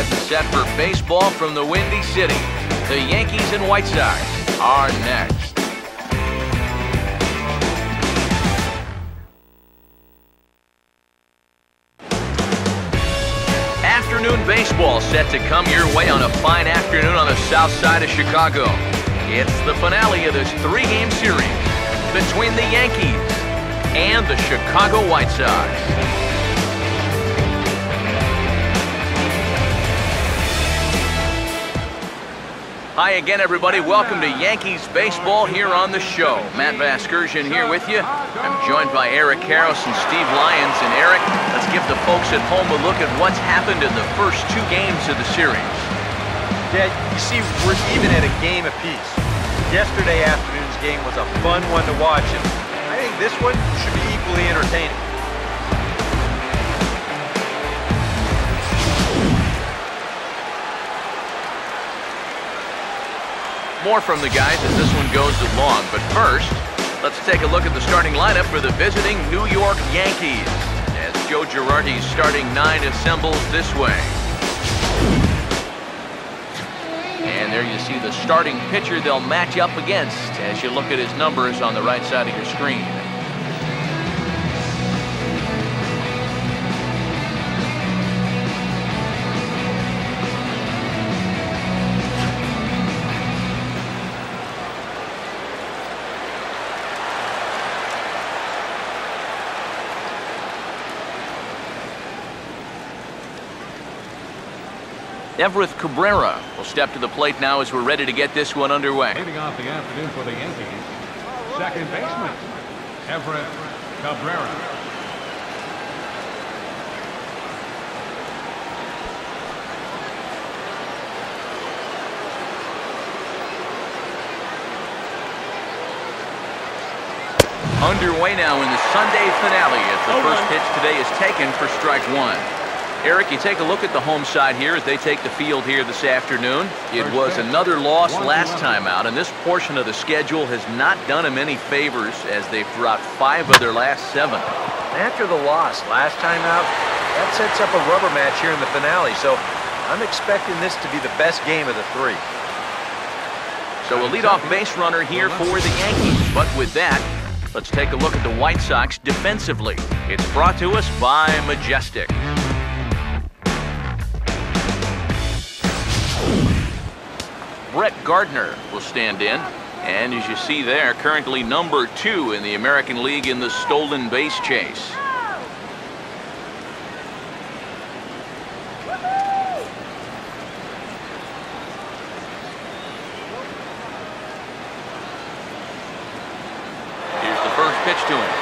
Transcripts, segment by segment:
getting set for baseball from the Windy City. The Yankees and White Sox are next. Afternoon baseball set to come your way on a fine afternoon on the south side of Chicago. It's the finale of this three-game series between the Yankees and the Chicago White Sox. Hi again, everybody. Welcome to Yankees baseball here on the show. Matt Vasgersian here with you. I'm joined by Eric Karros and Steve Lyons. And Eric, let's give the folks at home a look at what's happened in the first two games of the series. Yeah, you see, we're even at a game apiece. Yesterday afternoon's game was a fun one to watch, and I think this one should be equally entertaining. More from the guys as this one goes along, but first, let's take a look at the starting lineup for the visiting New York Yankees. As Joe Girardi's starting nine assembles this way. And there you see the starting pitcher they'll match up against as you look at his numbers on the right side of your screen. Everett Cabrera will step to the plate now as we're ready to get this one underway. Leading off the afternoon for the Yankees, second baseman, Everett Cabrera. Underway now in the Sunday finale as the first pitch today is taken for strike one. Eric, you take a look at the home side here as they take the field here this afternoon. It was another loss last time out, and this portion of the schedule has not done them any favors as they've dropped 5 of their last 7. After the loss last time out, that sets up a rubber match here in the finale, so I'm expecting this to be the best game of the 3. So a leadoff base runner here for the Yankees, but with that, let's take a look at the White Sox defensively. It's brought to us by Majestic. Brett Gardner will stand in, and as you see there, currently number 2 in the American League in the stolen base chase. Here's the first pitch to him.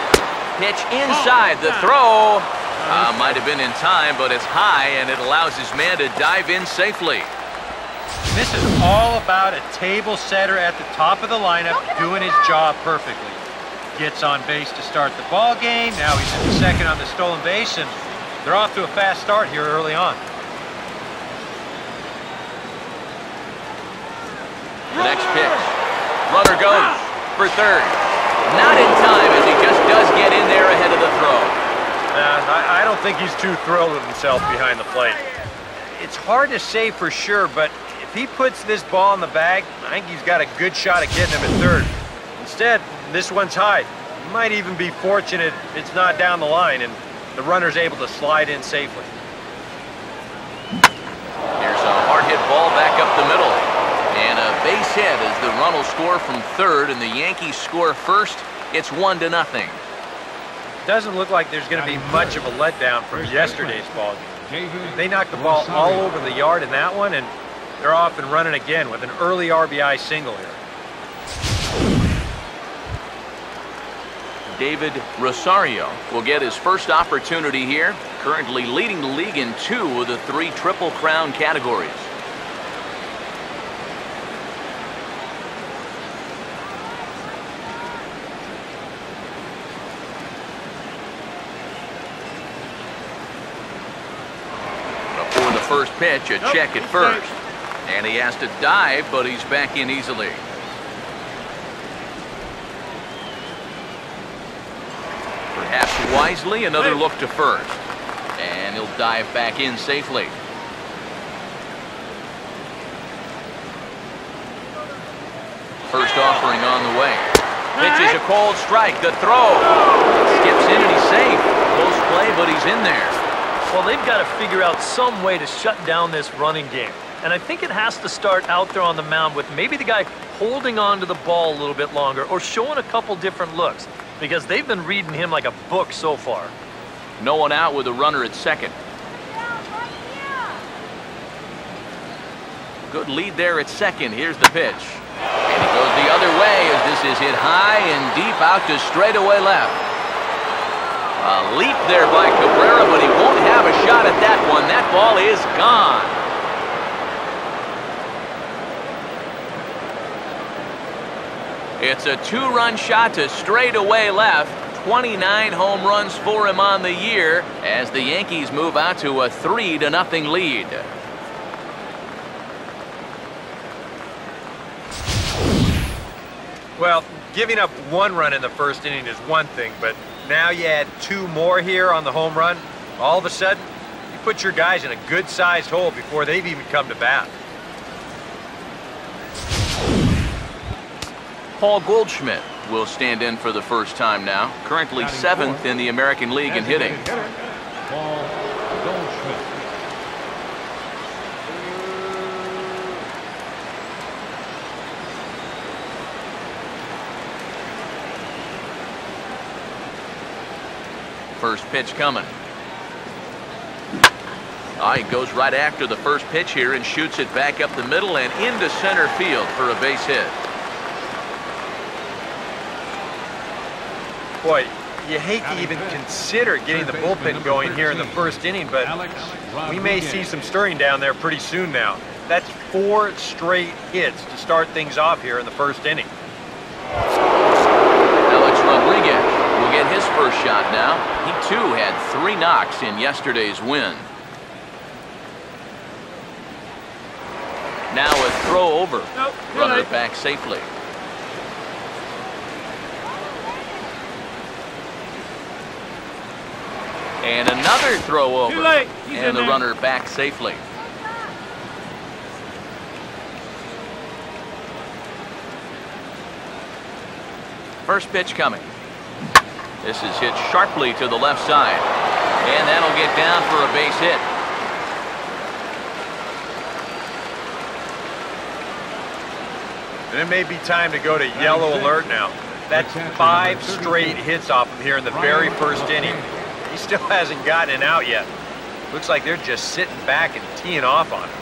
Pitch inside, the throw might have been in time, but it's high, and it allows his man to dive in safely. This is all about a table setter at the top of the lineup doing his job perfectly. Gets on base to start the ball game. Now he's at the second on the stolen base, and they're off to a fast start here early on. The next pitch. Runner goes for third. Not in time as he just does get in there ahead of the throw. I don't think he's too thrilled with himself behind the plate. It's hard to say for sure, but if he puts this ball in the bag, I think he's got a good shot at getting him at third. Instead, this one's high. He might even be fortunate it's not down the line and the runner's able to slide in safely. Here's a hard hit ball back up the middle. And a base hit as the run will score from third and the Yankees score first. It's 1-0. Doesn't look like there's going to be much of a letdown from yesterday's ball game. They knocked the ball all over the yard in that one, and they're off and running again with an early RBI single here. David Rosario will get his first opportunity here, currently leading the league in 2 of the 3 Triple Crown categories. Before the first pitch, a check at first. And he has to dive, but he's back in easily. Perhaps wisely, another look to first. And he'll dive back in safely. Pitch is a cold strike. The throw. Skips in and he's safe. Close play, but he's in there. Well, they've got to figure out some way to shut down this running game. And I think it has to start out there on the mound with maybe the guy holding on to the ball a little bit longer or showing a couple different looks, because they've been reading him like a book so far. No one out with a runner at second. Good lead there at second. Here's the pitch. And he goes the other way as this is hit high and deep out to straightaway left. A leap there by Cabrera, but he won't have a shot at that one. That ball is gone. It's a 2-run shot to straightaway left. 29 home runs for him on the year as the Yankees move out to a 3-0 lead. Well, giving up 1 run in the first inning is one thing, but now you add 2 more here on the home run. All of a sudden, you put your guys in a good-sized hole before they've even come to bat. Paul Goldschmidt will stand in for the first time now. Currently 7th in the American League in hitting. Paul Goldschmidt. First pitch coming. He goes right after the first pitch here and shoots it back up the middle and into center field for a base hit. Boy, you hate to even consider getting the bullpen going here in the first inning, but we may see some stirring down there pretty soon now. That's 4 straight hits to start things off here in the first inning. Alex Rodriguez will get his first shot now. He too had 3 knocks in yesterday's win. Now a throw over. Runner back safely. And another throw over. And the runner back safely. First pitch coming. This is hit sharply to the left side. And that'll get down for a base hit. And it may be time to go to yellow alert now. That's 5 straight hits off him here in the very first inning. He still hasn't gotten it out yet. Looks like they're just sitting back and teeing off on him.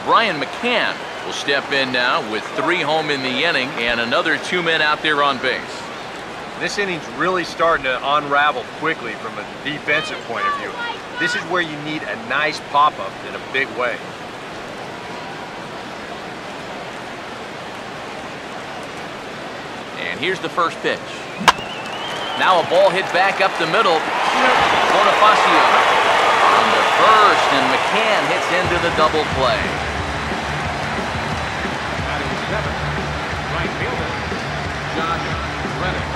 Brian McCann will step in now with 3 home in the inning and another 2 men out there on base. This inning's really starting to unravel quickly from a defensive point of view. This is where you need a nice pop-up in a big way. And here's the first pitch. Now a ball hit back up the middle. Bonifacio on the first, and McCann hits into the double play. Batting 7th, right fielder, Josh Reddick.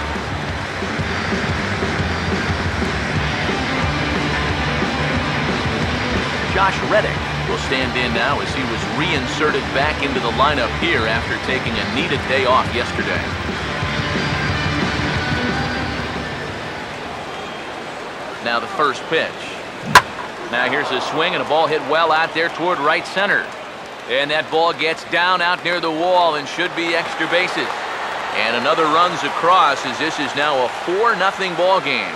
Josh Reddick will stand in now as he was reinserted back into the lineup here after taking a needed day off yesterday. Now the first pitch. Now here's a swing and a ball hit well out there toward right center. And that ball gets down out near the wall and should be extra bases. And another runs across as this is now a 4-0 ball game.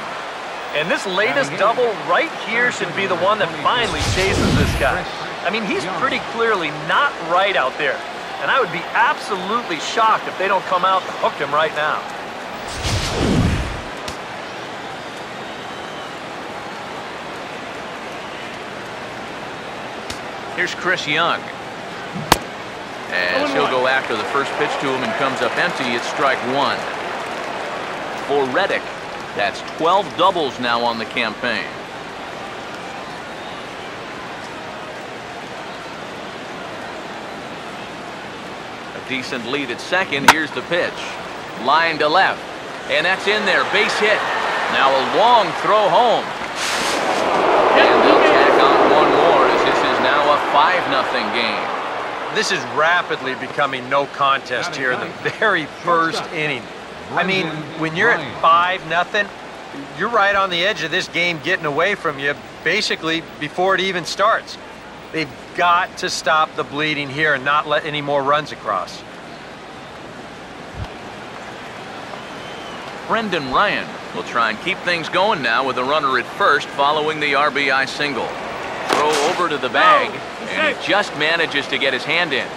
And this latest double right here should be the one that finally chases this guy. I mean, he's pretty clearly not right out there. And I would be absolutely shocked if they don't come out and hook him right now. Here's Chris Young. As he'll go after the first pitch to him and comes up empty, it's strike 1. For Reddick, that's 12 doubles now on the campaign. A decent lead at second. Here's the pitch. Line to left. And that's in there. Base hit. Now a long throw home. And they'll tack on one more as this is now a 5-0 game. This is rapidly becoming no contest here in the very first inning. I mean, when you're at 5-0, you're right on the edge of this game getting away from you basically before it even starts. They've got to stop the bleeding here and not let any more runs across. Brendan Ryan will try and keep things going now with a runner at first following the RBI single. Throw over to the bag, and he just manages to get his hand in.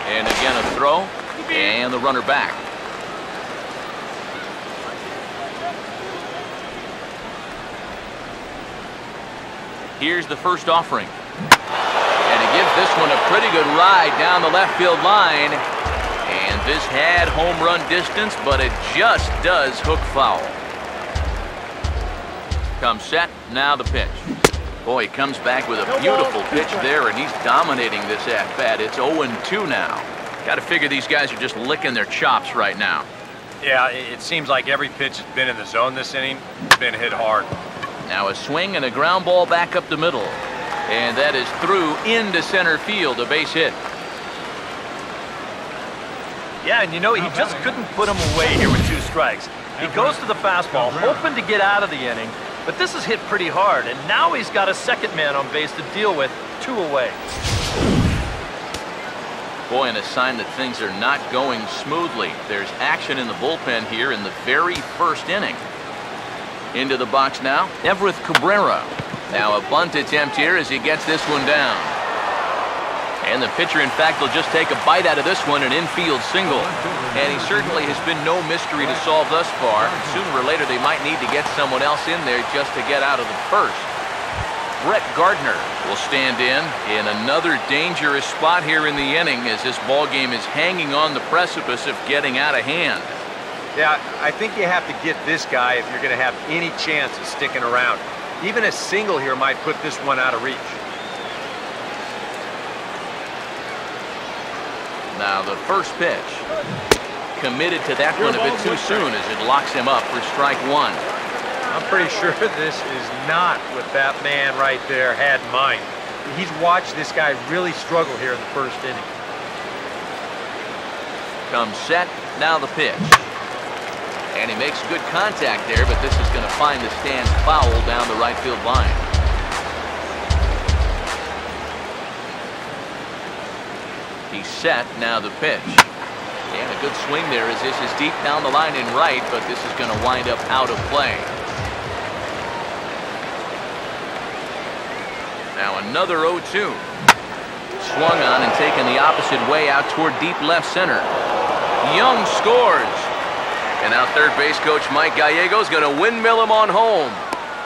And again a throw, and the runner back. Here's the first offering. And he gives this one a pretty good ride down the left field line. And this had home run distance, but it just does hook foul. Comes set, now the pitch. Boy, he comes back with a beautiful pitch there, and he's dominating this at-bat. It's 0-2 now. Got to figure these guys are just licking their chops right now. Yeah, it seems like every pitch has been in the zone this inning. It's been hit hard. Now a swing and a ground ball back up the middle. And that is through into center field, a base hit. Yeah, and you know, he just couldn't put him away here with 2 strikes. He goes to the fastball, hoping to get out of the inning, but this is hit pretty hard, and now he's got a second man on base to deal with, 2 away. Boy, and a sign that things are not going smoothly. There's action in the bullpen here in the very first inning. Into the box now, Everett Cabrera. Now a bunt attempt here as he gets this one down. And the pitcher, in fact, will just take a bite out of this one, an infield single. And he certainly has been no mystery to solve thus far. Sooner or later, they might need to get someone else in there just to get out of the first. Brett Gardner will stand in another dangerous spot here in the inning as this ball game is hanging on the precipice of getting out of hand. Yeah, I think you have to get this guy if you're going to have any chance of sticking around. Even a single here might put this one out of reach. Now the first pitch. Committed to that one a bit too soon as it locks him up for strike 1. I'm pretty sure this is not what that man right there had in mind. He's watched this guy really struggle here in the first inning. Comes set, now the pitch. And he makes good contact there, but this is going to find the stands foul down the right field line. He's set, now the pitch. And a good swing there as this is deep down the line in right, but this is going to wind up out of play. Now another 0-2. Swung on and taken the opposite way out toward deep left center. Young scores. And now third base coach Mike Gallego's going to windmill him on home.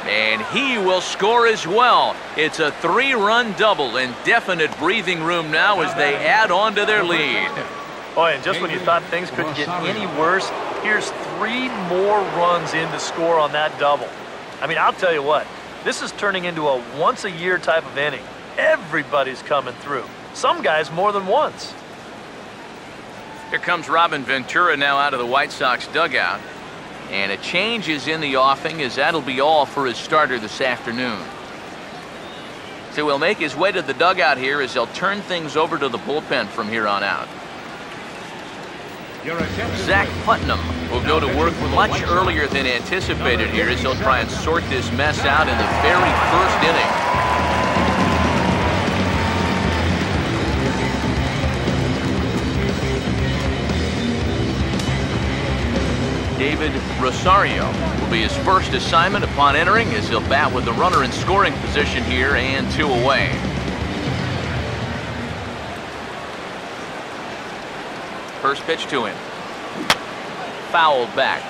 And he will score as well. It's a 3-run double, and definite breathing room now as they add on to their lead. Oh, and just when you thought things couldn't get any worse, here's 3 more runs in to score on that double. I mean, I'll tell you what, this is turning into a once-a-year type of inning. Everybody's coming through. Some guys more than once. Here comes Robin Ventura now out of the White Sox dugout. And a change is in the offing as that'll be all for his starter this afternoon. So he'll make his way to the dugout here as they'll turn things over to the bullpen from here on out. Zach Putnam will go to work much earlier than anticipated here as he'll try and sort this mess out in the very first inning. David Rosario will be his first assignment upon entering as he'll bat with the runner in scoring position here and 2 away. First pitch to him. Fouled back.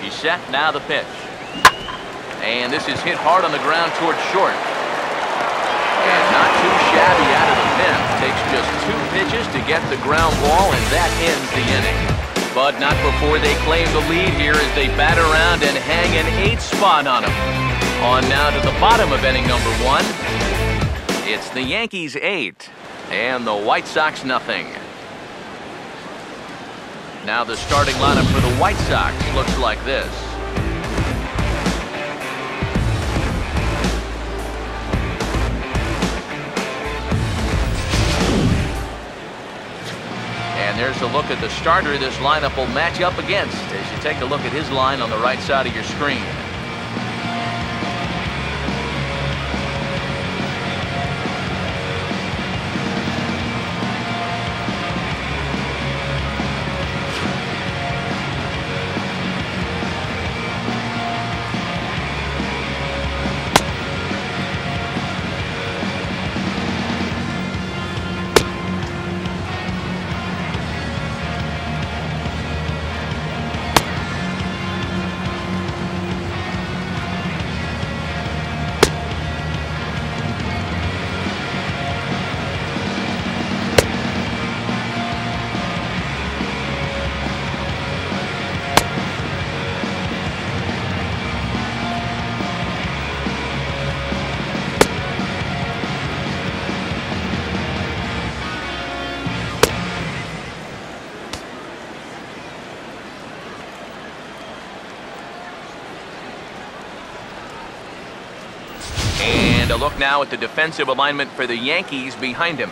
He's set, now the pitch. And this is hit hard on the ground towards short. And not too shabby out of the pen. Takes just 2 pitches to get the ground ball, and that ends the inning. But not before they claim the lead here as they bat around and hang an 8th spot on them. On now to the bottom of inning number 1. It's the Yankees 8 and the White Sox nothing. Now the starting lineup for the White Sox looks like this. And there's a look at the starter this lineup will match up against as you take a look at his line on the right side of your screen. And a look now at the defensive alignment for the Yankees behind him.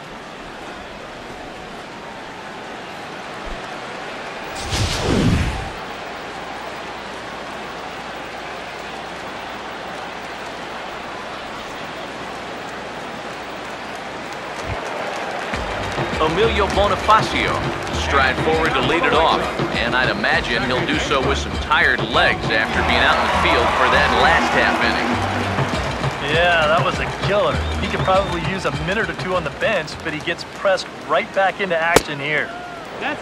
Emilio Bonifacio stride forward to lead it off, and I'd imagine he'll do so with some tired legs after being out in the field for that last half inning. Yeah, that was a killer. He could probably use a minute or two on the bench, but he gets pressed right back into action here.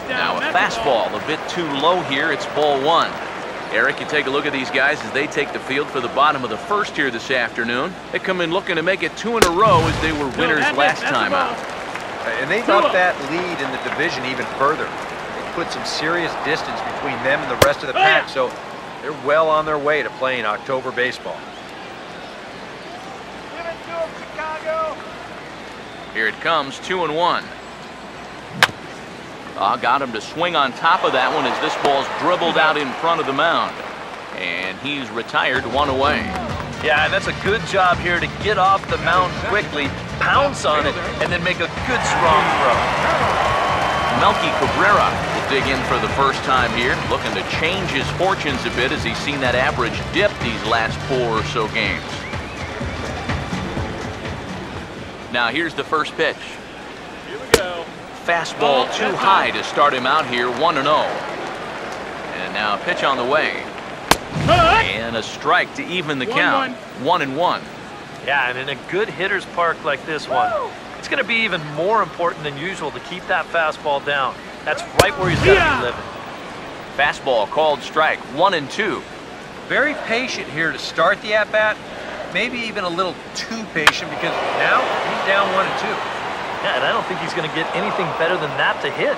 Now a fastball a bit too low here. It's ball one. Eric, you take a look at these guys as they take the field for the bottom of the first here this afternoon. They come in looking to make it 2 in a row as they were winners last time out. And they've upped that lead in the division even further. They put some serious distance between them and the rest of the pack, so they're well on their way to playing October baseball. Here it comes, 2-1. Got him to swing on top of that one as this ball's dribbled out in front of the mound. And he's retired, 1 away. Yeah, and that's a good job here to get off the mound quickly, pounce on it, and then make a good strong throw. Melky Cabrera will dig in for the first time here, looking to change his fortunes a bit as he's seen that average dip these last 4 or so games. Now here's the first pitch. Here we go. Fastball too high to start him out here, 1-0. And now a pitch on the way. And a strike to even the count. 1-1. Yeah, and in a good hitter's park like this one, it's going to be even more important than usual to keep that fastball down. That's right where he's got to be living. Fastball called strike, 1-2. Very patient here to start the at-bat. Maybe even a little too patient because now he's down 1-2. Yeah, and I don't think he's going to get anything better than that to hit.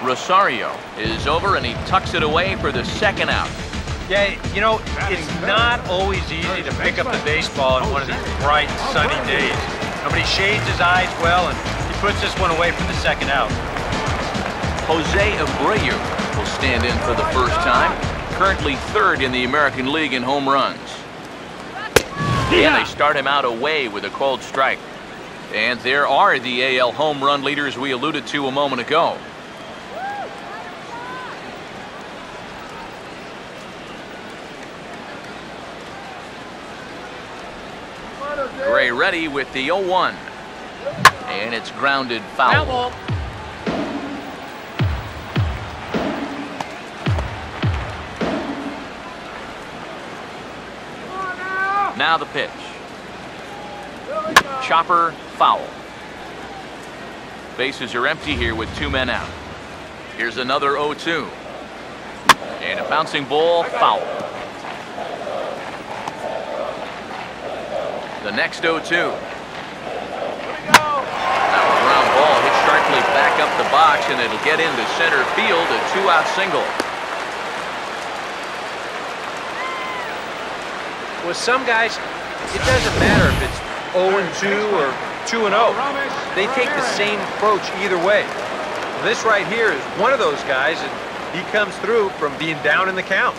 Rosario is over and he tucks it away for the second out. Yeah, you know, it's not always easy to pick up the baseball on one of these bright, sunny days. Nobody shades his eyes well, and he puts this one away for the second out. Jose Abreu will stand in for the first time, currently 3rd in the American League in home runs. And they start him out away with a called strike. And there are the AL home run leaders we alluded to a moment ago. Gray ready with the 0-1. And it's grounded foul. Now the pitch. Chopper, foul. Bases are empty here with 2 men out. Here's another 0-2. And a bouncing ball, foul. The next 0-2. Now a ground ball hit sharply back up the box, and it'll get into center field, a 2-out single. With some guys, it doesn't matter if it's 0-2 or 2-0. They take the same approach either way. This right here is one of those guys, and he comes through from being down in the count.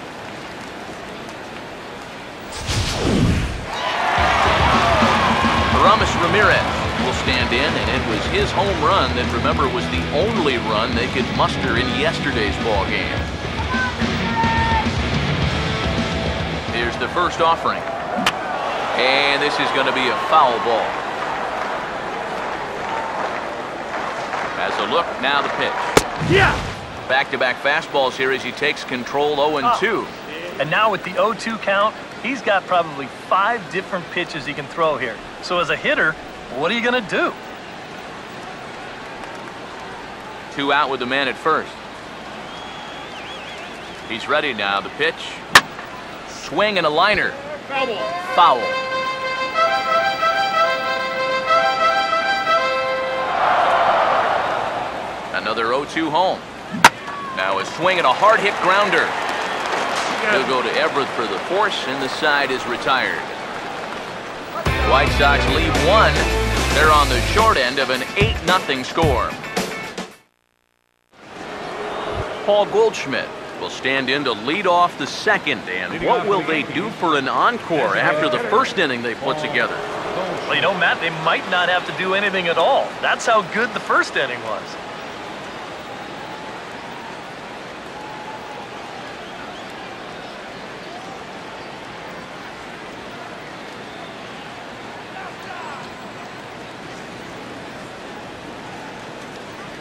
Aramis Ramirez will stand in, and it was his home run that, remember, was the only run they could muster in yesterday's ball game. Here's the first offering. And this is going to be a foul ball. As a look, now the pitch. Yeah! Back-to-back fastballs here as he takes control 0-2. And now with the 0-2 count, he's got probably 5 different pitches he can throw here. So as a hitter, what are you going to do? 2 out with the man at first. He's ready now. The pitch. Swing and a liner. Foul. Another 0-2 home. Now a swing and a hard-hit grounder. He'll go to Everett for the force, and the side is retired. White Sox lead 1. They're on the short end of an 8-0 score. Paul Goldschmidt will stand in to lead off the second. And what will they do for an encore after the first inning they put together? Well, you know, Matt, they might not have to do anything at all. That's how good the first inning was.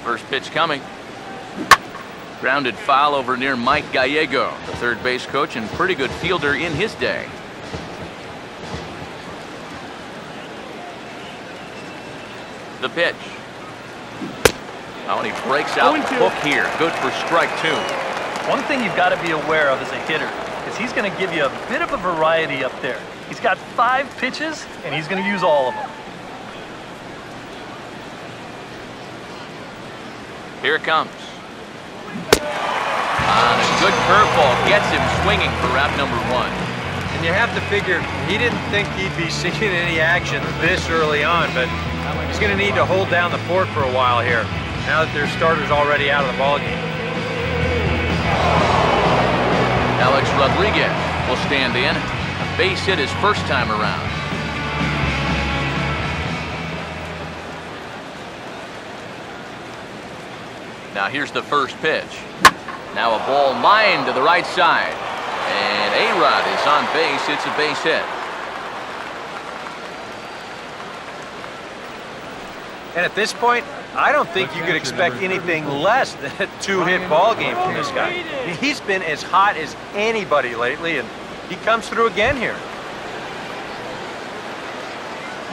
First pitch coming. Grounded foul over near Mike Gallego, the third base coach and pretty good fielder in his day. The pitch. Oh, and he breaks out the hook here. Good for strike 2. One thing you've got to be aware of as a hitter is he's going to give you a bit of a variety up there. He's got 5 pitches, and he's going to use all of them. Here it comes. A good curveball gets him swinging for route number 1. And you have to figure he didn't think he'd be seeing any action this early on, but he's going to need to hold down the fort for a while here, now that their starter's already out of the ballgame. Alex Rodriguez will stand in. A base hit his first time around. Now here's the first pitch. Now a ball lined to the right side. And A-Rod is on base. It's a base hit. And at this point, I don't think you could expect anything less than a 2-hit ball game from this guy. I mean, he's been as hot as anybody lately, and he comes through again here.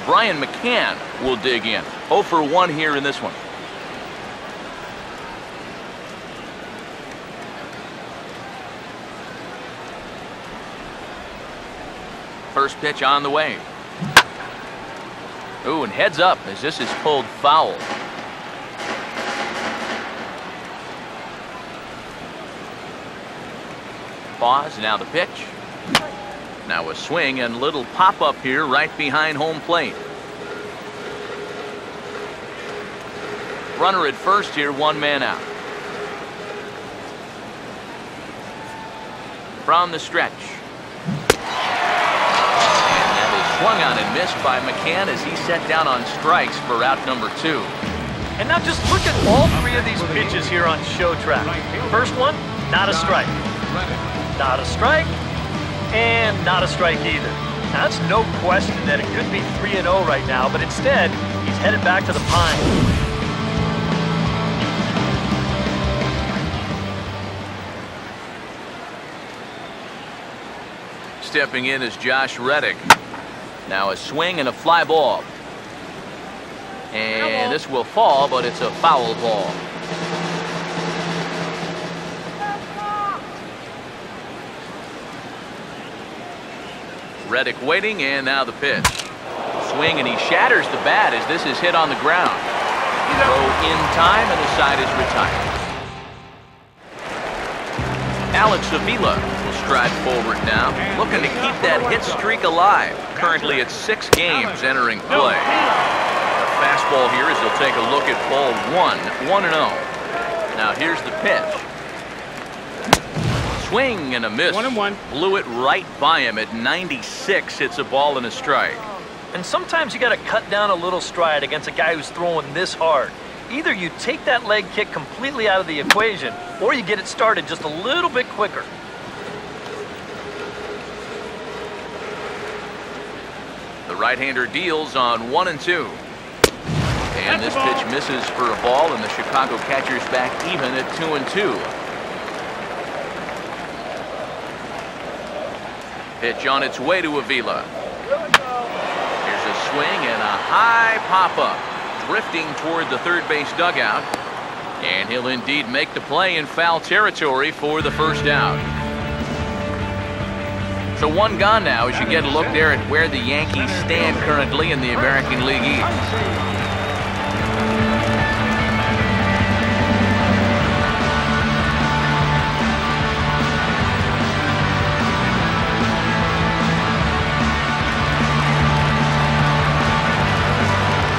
Brian McCann will dig in. 0 for 1 here in this one. First pitch on the way. Ooh, and heads up as this is pulled foul. Pause, now the pitch. Now a swing and little pop-up here right behind home plate. Runner at first here, 1 man out. From the stretch. Swung on and missed by McCann as he set down on strikes for route number 2. And now just look at all 3 of these pitches here on show track. First one, not a strike. Not a strike, and not a strike either. Now, that's no question that it could be 3-0 right now, but instead, he's headed back to the pine. Stepping in is Josh Reddick. Now a swing and a fly ball. And this will fall, but it's a foul ball. Reddick waiting, and now the pitch. Swing, and he shatters the bat as this is hit on the ground. Throw in time, and the side is retired. Alex Avila will stride forward now, looking to keep that hit streak alive. Currently at 6 games entering play. A fastball here as he'll take a look at ball 1, 1-0. Now here's the pitch. Swing and a miss. 1-1. Blew it right by him at 96. It's a ball and a strike. And sometimes you got to cut down a little stride against a guy who's throwing this hard. Either you take that leg kick completely out of the equation, or you get it started just a little bit quicker. The right-hander deals on 1-2. And this pitch misses for a ball, and the Chicago catcher's back even at 2-2. Pitch on its way to Avila. Here's a swing and a high pop-up, drifting toward the third base dugout. And he'll indeed make the play in foul territory for the first out. So one gone now as you get a look there at where the Yankees stand currently in the American League East.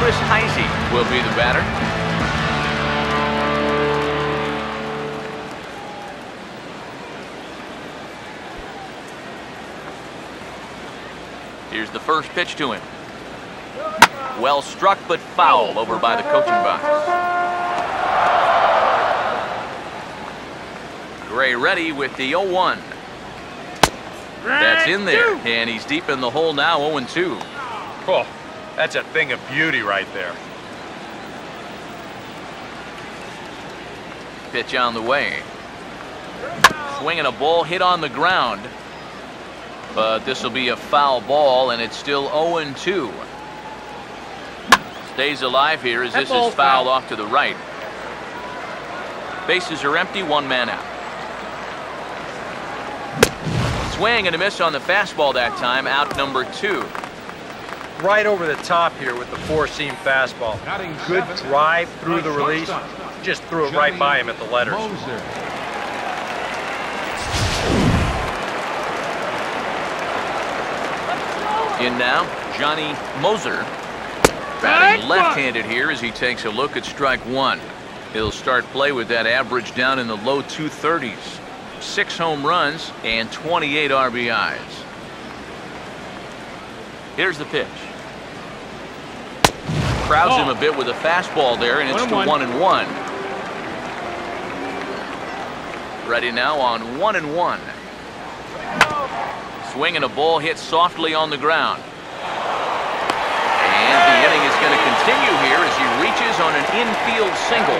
Chris Heisey will be the batter. Here's the first pitch to him. Well struck, but foul over by the coaching box. Gray ready with the 0-1. That's in there, and he's deep in the hole now, 0-2. Oh, that's a thing of beauty right there. Pitch on the way. Swinging a ball hit on the ground. But this will be a foul ball, and it's still 0-2. Stays alive here as this is fouled off to the right. Bases are empty, one man out. Swing and a miss on the fastball that time, out number 2. Right over the top here with the four-seam fastball. Good drive through the release. Just threw it right by him at the letters. In now, Johnny Moser. Batting left-handed here as he takes a look at strike one. He'll start play with that average down in the low 230s. 6 home runs and 28 RBIs. Here's the pitch. Crowds him a bit with a fastball there, and it's to 1-1. Ready now on 1-1. Swinging a ball hit softly on the ground. And the inning is going to continue here as he reaches on an infield single.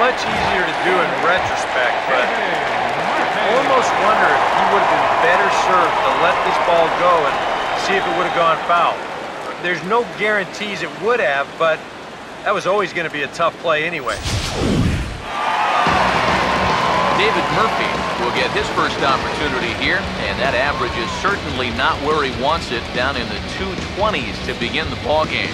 Much easier to do in retrospect, but I almost wonder if he would have been better served to let this ball go and see if it would have gone foul. There's no guarantees it would have, but that was always going to be a tough play anyway. David Murphy will get his first opportunity here, and that average is certainly not where he wants it, down in the 220s to begin the ball game.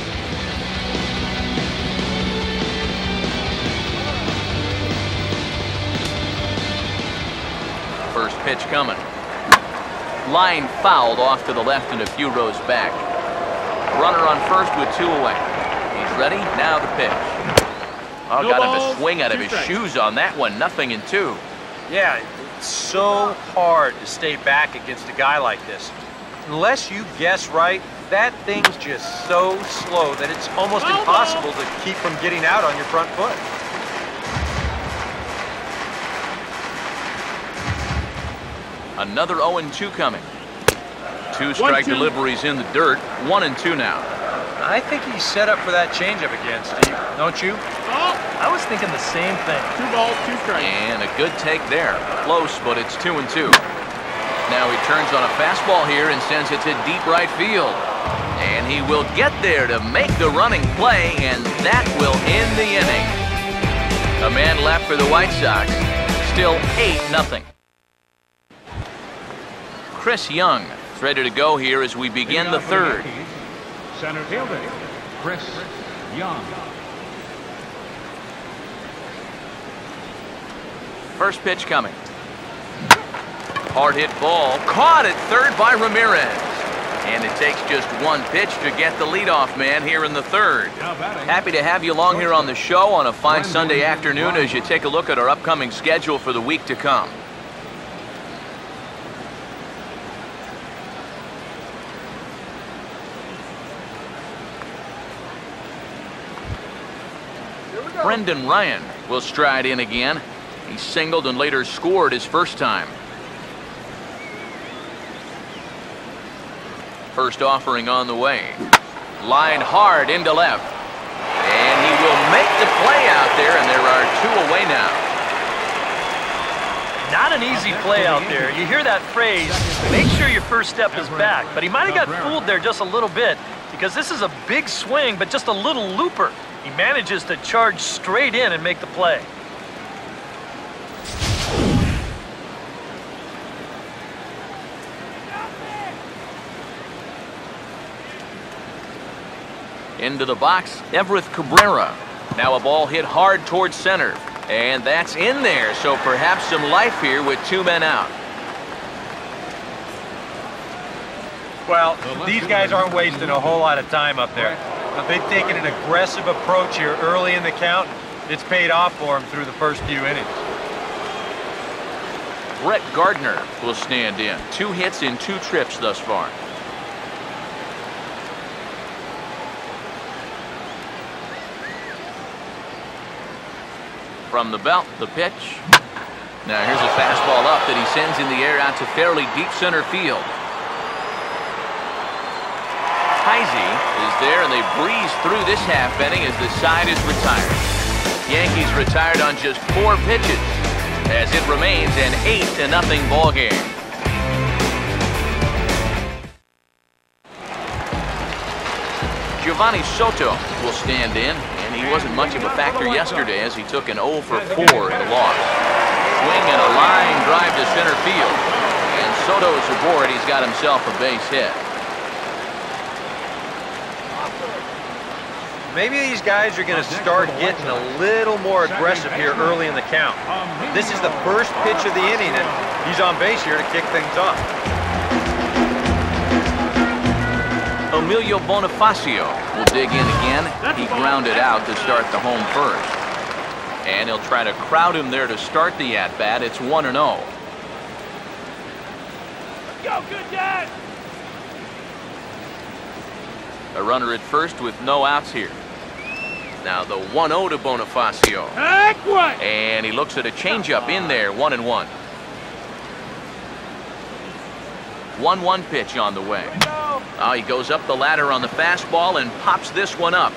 First pitch coming. Line fouled off to the left and a few rows back. Runner on first with 2 away. He's ready, now the pitch. Oh, got him a swing out of his shoes on that one, 0-2. Yeah, it's so hard to stay back against a guy like this. Unless you guess right, that thing's just so slow that it's almost impossible to keep from getting out on your front foot. Another 0-2 coming. 2 strike deliveries in the dirt, 1-2 now. I think he's set up for that changeup again, Steve, don't you? I was thinking the same thing. 2 balls, 2 strikes. And a good take there. Close, but it's 2-2. Now he turns on a fastball here and sends it to deep right field. And he will get there to make the running play, and that will end the inning. A man left for the White Sox. Still 8-0. Chris Young is ready to go here as we begin the third. Center fielder, Chris Young. First pitch coming. Hard hit ball, caught at third by Ramirez. And it takes just 1 pitch to get the leadoff man here in the third. Happy to have you along here on the show on a fine Sunday afternoon as you take a look at our upcoming schedule for the week to come. Brendan Ryan will stride in again. He singled and later scored his first time. First offering on the way. Line hard into left. And he will make the play out there, and there are 2 away now. Not an easy play out there. You hear that phrase, make sure your first step is back. But he might have got fooled there just a little bit because this is a big swing, but just a little looper. He manages to charge straight in and make the play. Into the box, Everett Cabrera. Now a ball hit hard towards center. And that's in there, so perhaps some life here with 2 men out. Well, these guys aren't wasting a whole lot of time up there. They've taken an aggressive approach here early in the count. It's paid off for them through the first few innings. Brett Gardner will stand in. 2 hits in 2 trips thus far. From the belt, the pitch. Now here's a fastball up that he sends in the air out to fairly deep center field. Heisey is there, and they breeze through this half inning as the side is retired. Yankees retired on just 4 pitches as it remains an 8-0 ball game. Giovanni Soto will stand in. He wasn't much of a factor yesterday as he took an 0 for 4 in the loss. Swing and a line drive to center field. And Soto's aboard. He's got himself a base hit. Maybe these guys are going to start getting a little more aggressive here early in the count. This is the first pitch of the inning, and he's on base here to kick things off. Emilio Bonifacio will dig in again. He grounded out to start the home first. And he'll try to crowd him there to start the at-bat. It's 1-0. Let's go, good dad! A runner at first with no outs here. Now the 1-0 to Bonifacio. And he looks at a changeup in there, 1-1. 1-1 pitch on the way. Oh, he goes up the ladder on the fastball and pops this one up.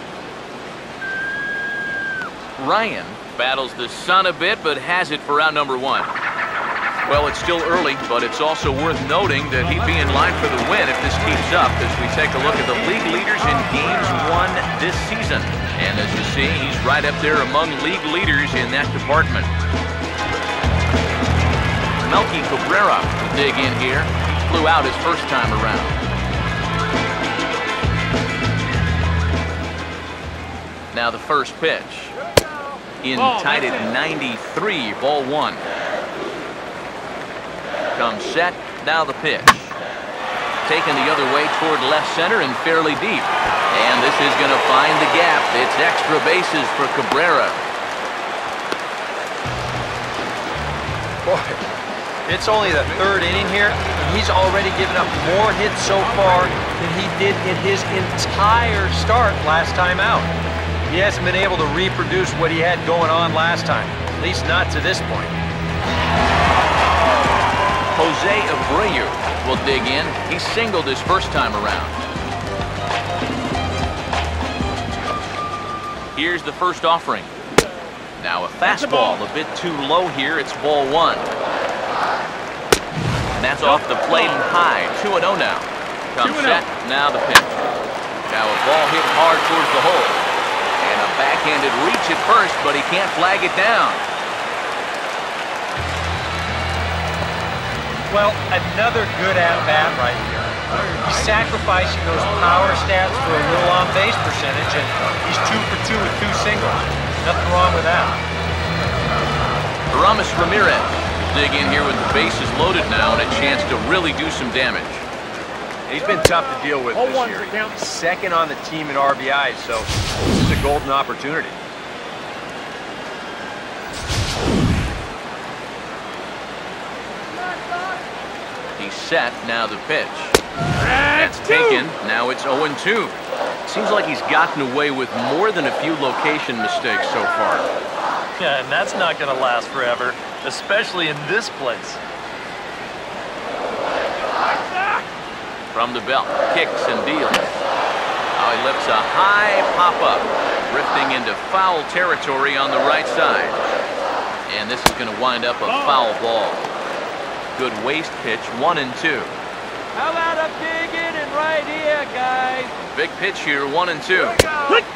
Ryan battles the sun a bit, but has it for out number 1. Well, it's still early, but it's also worth noting that he'd be in line for the win if this keeps up as we take a look at the league leaders in games won this season. And as you see, he's right up there among league leaders in that department. Melky Cabrera will dig in here. Flew out his first time around. Now the first pitch. In tied at 93, ball 1. Comes set, now the pitch. Taken the other way toward left center and fairly deep. And this is going to find the gap. It's extra bases for Cabrera. Boy. It's only the 3rd inning here, and he's already given up more hits so far than he did in his entire start last time out. He hasn't been able to reproduce what he had going on last time, at least not to this point. Jose Abreu will dig in. He singled his first time around. Here's the first offering. Now a fastball a bit too low here. It's ball 1. And that's off the plate and high. 2-0 now. Comes set, now the pitch. Now a ball hit hard towards the hole. And a backhanded reach at first, but he can't flag it down. Well, another good at-bat right here. He's sacrificing those power stats for a little on-base percentage, and he's 2 for 2 with 2 singles. Nothing wrong with that. Aramis Ramirez dig in here with the bases loaded now and a chance to really do some damage. He's been tough to deal with this year. He's 2nd on the team in RBIs, so this is a golden opportunity. He's set, now the pitch. That's taken, now it's 0-2. Seems like he's gotten away with more than a few location mistakes so far. Yeah, and that's not going to last forever, especially in this place. From the belt, kicks and deals. Now he lifts a high pop-up, drifting into foul territory on the right side. And this is going to wind up a foul ball. Good waist pitch, 1-2. How about a big inning right here, guys? Big pitch here, 1-2.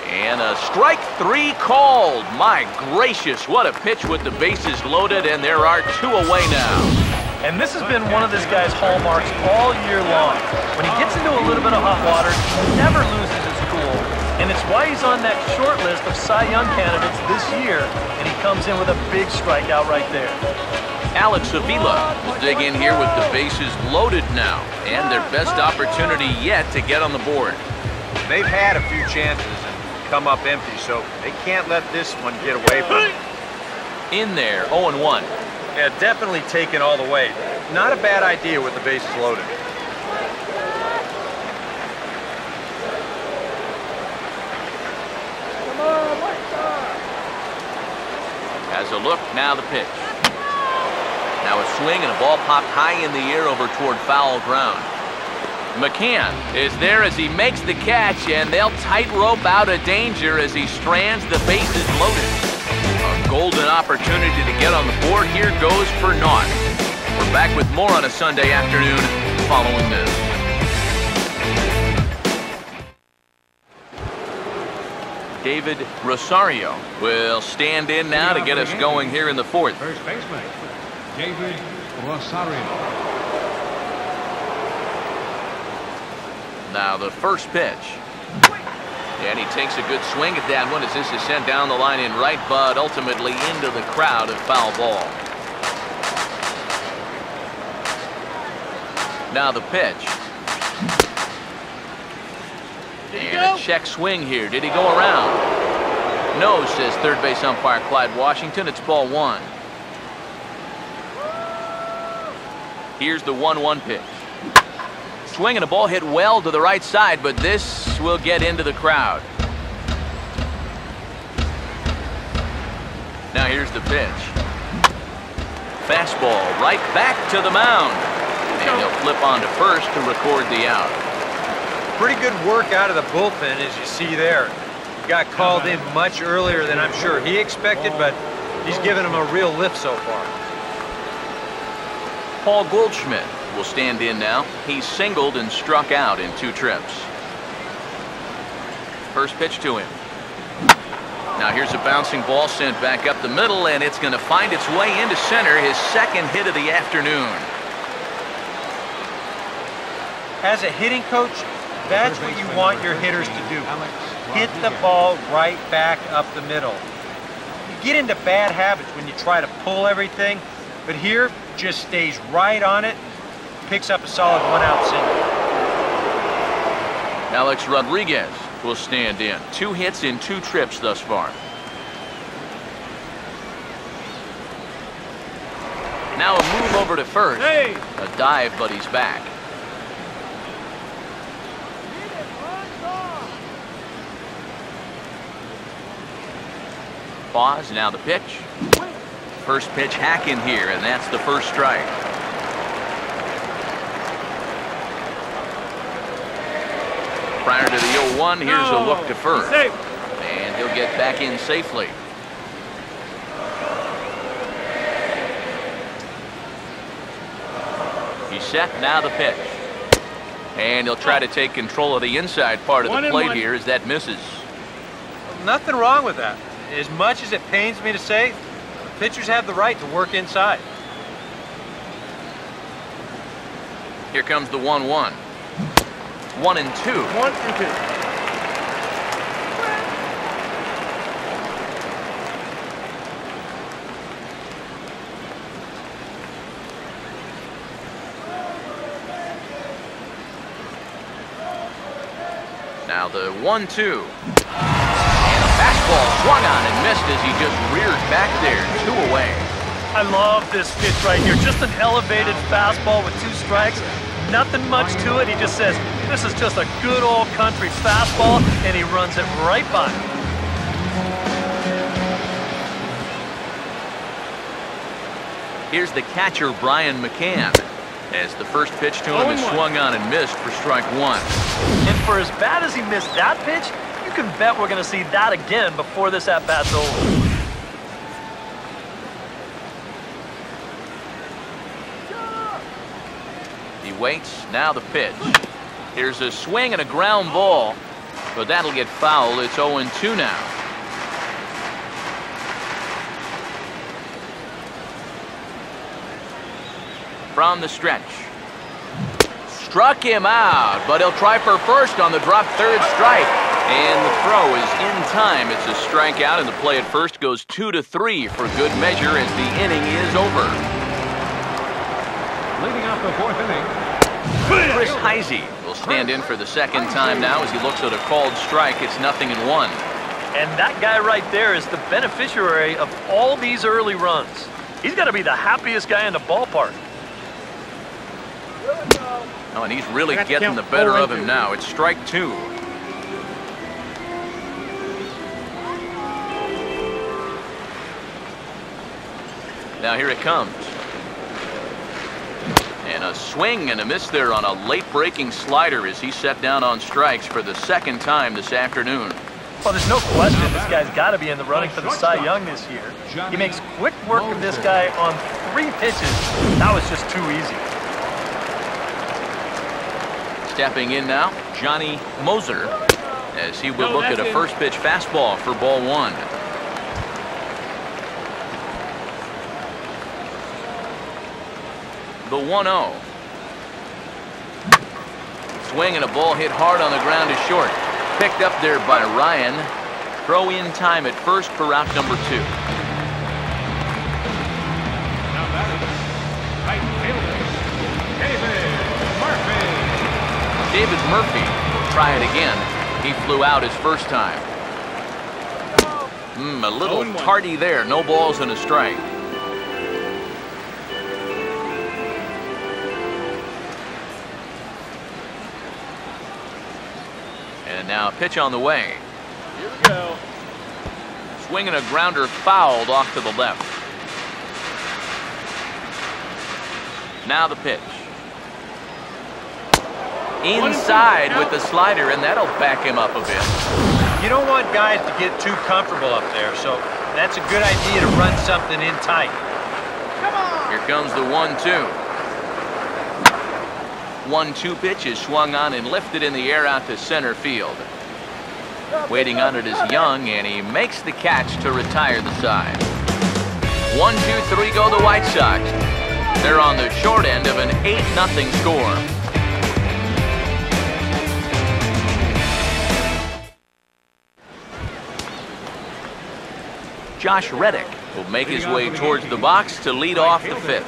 And a strike 3 called. My gracious, what a pitch with the bases loaded, and there are 2 away now. And this has been one of this guy's hallmarks all year long. When he gets into a little bit of hot water, he never loses his cool. And it's why he's on that short list of Cy Young candidates this year, and he comes in with a big strikeout right there. Alex Avila will dig in here with the bases loaded now, and their best opportunity yet to get on the board. They've had a few chances and come up empty, so they can't let this one get away from them. In there, 0-1. Yeah, definitely taken all the way. Not a bad idea with the bases loaded. Come on, Whitesox. Has a look, now the pitch. Now a swing and a ball popped high in the air over toward foul ground. McCann is there as he makes the catch, and they'll tightrope out of danger as he strands the bases loaded. A golden opportunity to get on the board here goes for naught. We're back with more on a Sunday afternoon following this. David Rosario will stand in now to get us going here in the 4th. First baseman, David Rosario. Now the first pitch. And he takes a good swing at that one as this is sent down the line in right, but ultimately into the crowd, a foul ball. Now the pitch. And a check swing here. Did he go around? No, says third base umpire Clyde Washington. It's ball 1. Here's the 1-1 pitch. Swing and a ball hit well to the right side, but this will get into the crowd. Now here's the pitch. Fastball right back to the mound. And he'll flip on to first to record the out. Pretty good work out of the bullpen, as you see there. He got called in much earlier than I'm sure he expected, but he's given him a real lift so far. Paul Goldschmidt will stand in now. He's singled and struck out in 2 trips. First pitch to him. Now here's a bouncing ball sent back up the middle, and it's going to find its way into center, his second hit of the afternoon. As a hitting coach, that's what you want your hitters to do. Hit the ball right back up the middle. You get into bad habits when you try to pull everything, but here, just stays right on it, picks up a solid 1-out single. Alex Rodriguez will stand in. 2 hits in 2 trips thus far. Now a move over to first. Hey. A dive, but he's back. Pause, now the pitch. First pitch hack in here, and that's the first strike. Prior to the 0-1, here's a look to first. And he'll get back in safely. He's set, now the pitch. And he'll try to take control of the inside part of the plate here as that misses. Nothing wrong with that. As much as it pains me to say, pitchers have the right to work inside. Here comes the 1-1. 1-2. 1-2. Now the 1-2. And a fastball swung on and missed as he just reared back there. 2 away. I love this pitch right here. Just an elevated fastball with 2 strikes. nothing much to it. He just says, this is just a good old country fastball, and he runs it right by him. Here's the catcher, Brian McCann, as the first pitch to him is swung on and missed for strike one. And for as bad as he missed that pitch, you can bet we're going to see that again before this at-bat's over. He waits, now the pitch. Here's a swing and a ground ball, but that'll get foul. It's 0-2 now. From the stretch. Struck him out, but he'll try for first on the drop third strike. And the throw is in time. It's a strikeout, and the play at first goes 2-3 for good measure as the inning is over. Leading off the fourth inning. Chris Heisey will stand in for the second time now as he looks at a called strike. It's 0-1. And that guy right there is the beneficiary of all these early runs. He's got to be the happiest guy in the ballpark. Oh, and he's really getting the better of him now. It's strike two. Now here it comes. And a swing and a miss there on a late breaking slider as he set down on strikes for the second time this afternoon. Well, there's no question this guy's got to be in the running for the Cy Young this year. He makes quick work of this guy on 3 pitches. That was just too easy. Stepping in now, Johnny Moser, as he will look at a first pitch fastball for ball one. The 1-0. Swing and a ball hit hard on the ground is short. Picked up there by Ryan. Throw in time at first for route number 2. Now batting, right fielder, David Murphy will try it again. He flew out his first time. A little tardy there. No balls and a strike. And now a pitch on the way. Here we go. Swinging a grounder fouled off to the left. Now the pitch. Inside with the slider, and that'll back him up a bit. You don't want guys to get too comfortable up there, so that's a good idea to run something in tight. Here comes the 1-2. 1-2 pitch is swung on and lifted in the air out to center field. Waiting on it is Young, and he makes the catch to retire the side. 1-2-3 go the White Sox. They're on the short end of an 8-0 score. Josh Reddick will make his way towards the box to lead off the fifth.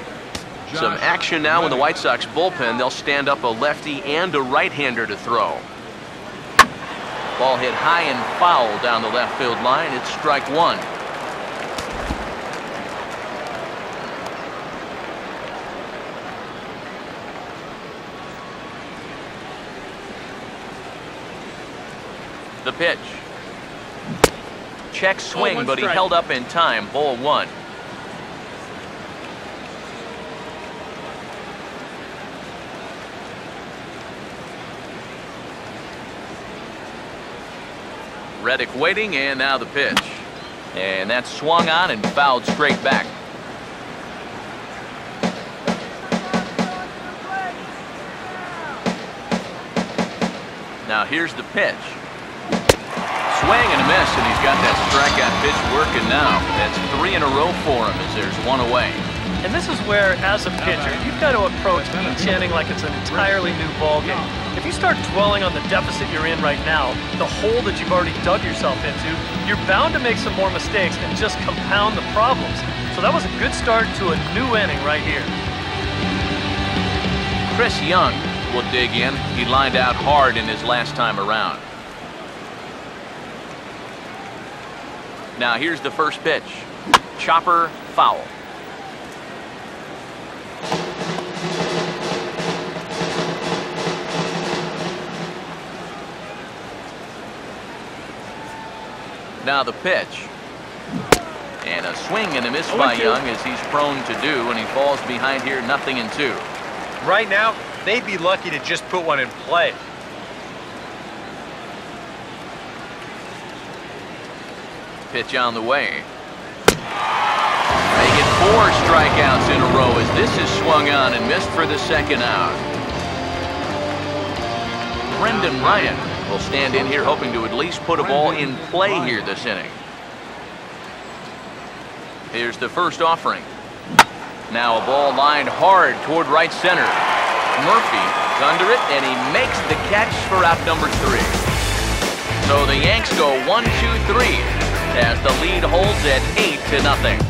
Some action now in the White Sox bullpen. They'll stand up a lefty and a right-hander to throw. Ball hit high and foul down the left field line. It's strike one. The pitch. Check swing, but he held up in time. Ball one. Reddick waiting, and now the pitch. And that's swung on and fouled straight back. Now here's the pitch. Swing and a miss, and he's got that strikeout pitch working now. That's 3 in a row for him as there's one away. And this is where, as a pitcher, you've got to approach each inning like it's an entirely new ballgame. If you start dwelling on the deficit you're in right now, the hole that you've already dug yourself into, you're bound to make some more mistakes and just compound the problems. So that was a good start to a new inning right here. Chris Young will dig in. He lined out hard in his last time around. Now here's the first pitch. Chopper foul. Now the pitch. And a swing and a miss by Young, as he's prone to do, and he falls behind here 0-2. Right now, they'd be lucky to just put one in play. Pitch on the way. They get 4 strikeouts in a row as this is swung on and missed for the second out. Brendan Ryan will stand in here hoping to at least put a ball in play here this inning. Here's the first offering. Now a ball lined hard toward right center. Murphy is under it, and he makes the catch for out number 3. So the Yanks go 1-2-3 as the lead holds at 8-0.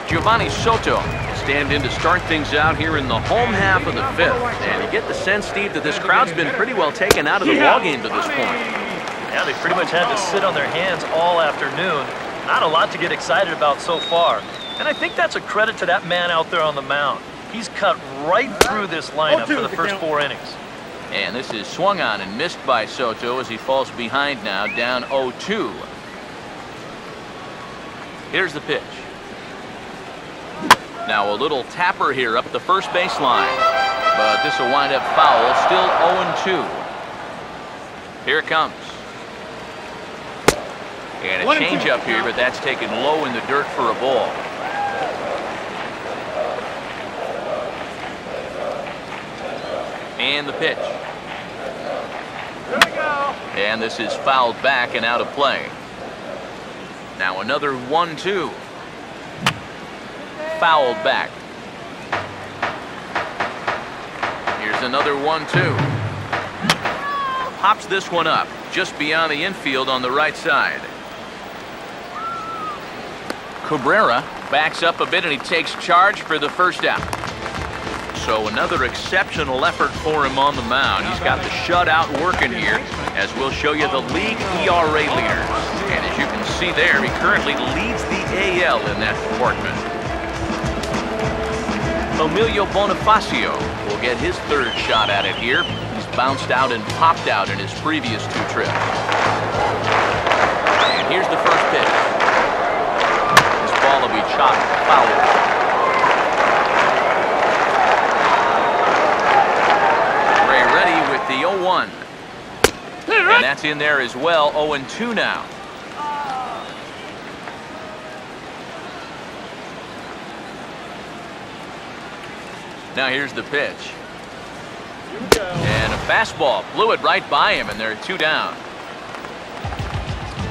Giovanni Soto will stand in to start things out here in the home half of the 5th. And you get the sense, Steve, that this crowd's been pretty well taken out of the ballgame to this point. Yeah, they pretty much had to sit on their hands all afternoon. Not a lot to get excited about so far. And I think that's a credit to that man out there on the mound. He's cut right through this lineup for the first 4 innings. And this is swung on and missed by Soto as he falls behind now, down 0-2. Here's the pitch. Now a little tapper here up the first baseline. But this will wind up foul, still 0-2. Here it comes. And a changeup here, but that's taken low in the dirt for a ball. And the pitch. Here we go. And this is fouled back and out of play. Now another 1-2. Fouled back. Here's another 1-2. Pops this one up just beyond the infield on the right side. Cabrera backs up a bit and he takes charge for the first out. So another exceptional effort for him on the mound. He's got the shutout working here, as we'll show you the league ERA leaders. And as you can see there, he currently leads the AL in that department. Emilio Bonifacio will get his 3rd shot at it here. He's bounced out and popped out in his previous 2 trips. And here's the first pitch. Ball will be chopped foul. Ray ready with the 0-1. And that's in there as well, 0-2 now. Now here's the pitch. And a fastball blew it right by him, and there are 2 down.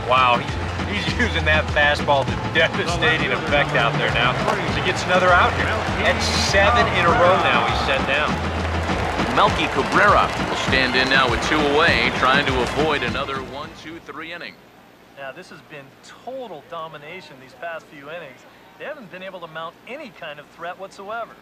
Wow, he's using that fastball to devastating effect out there now. So he gets another out here. That's 7 in a row now he's set down. Melky Cabrera will stand in now with 2 away, trying to avoid another 1-2-3 inning. Now, this has been total domination these past few innings. They haven't been able to mount any kind of threat whatsoever.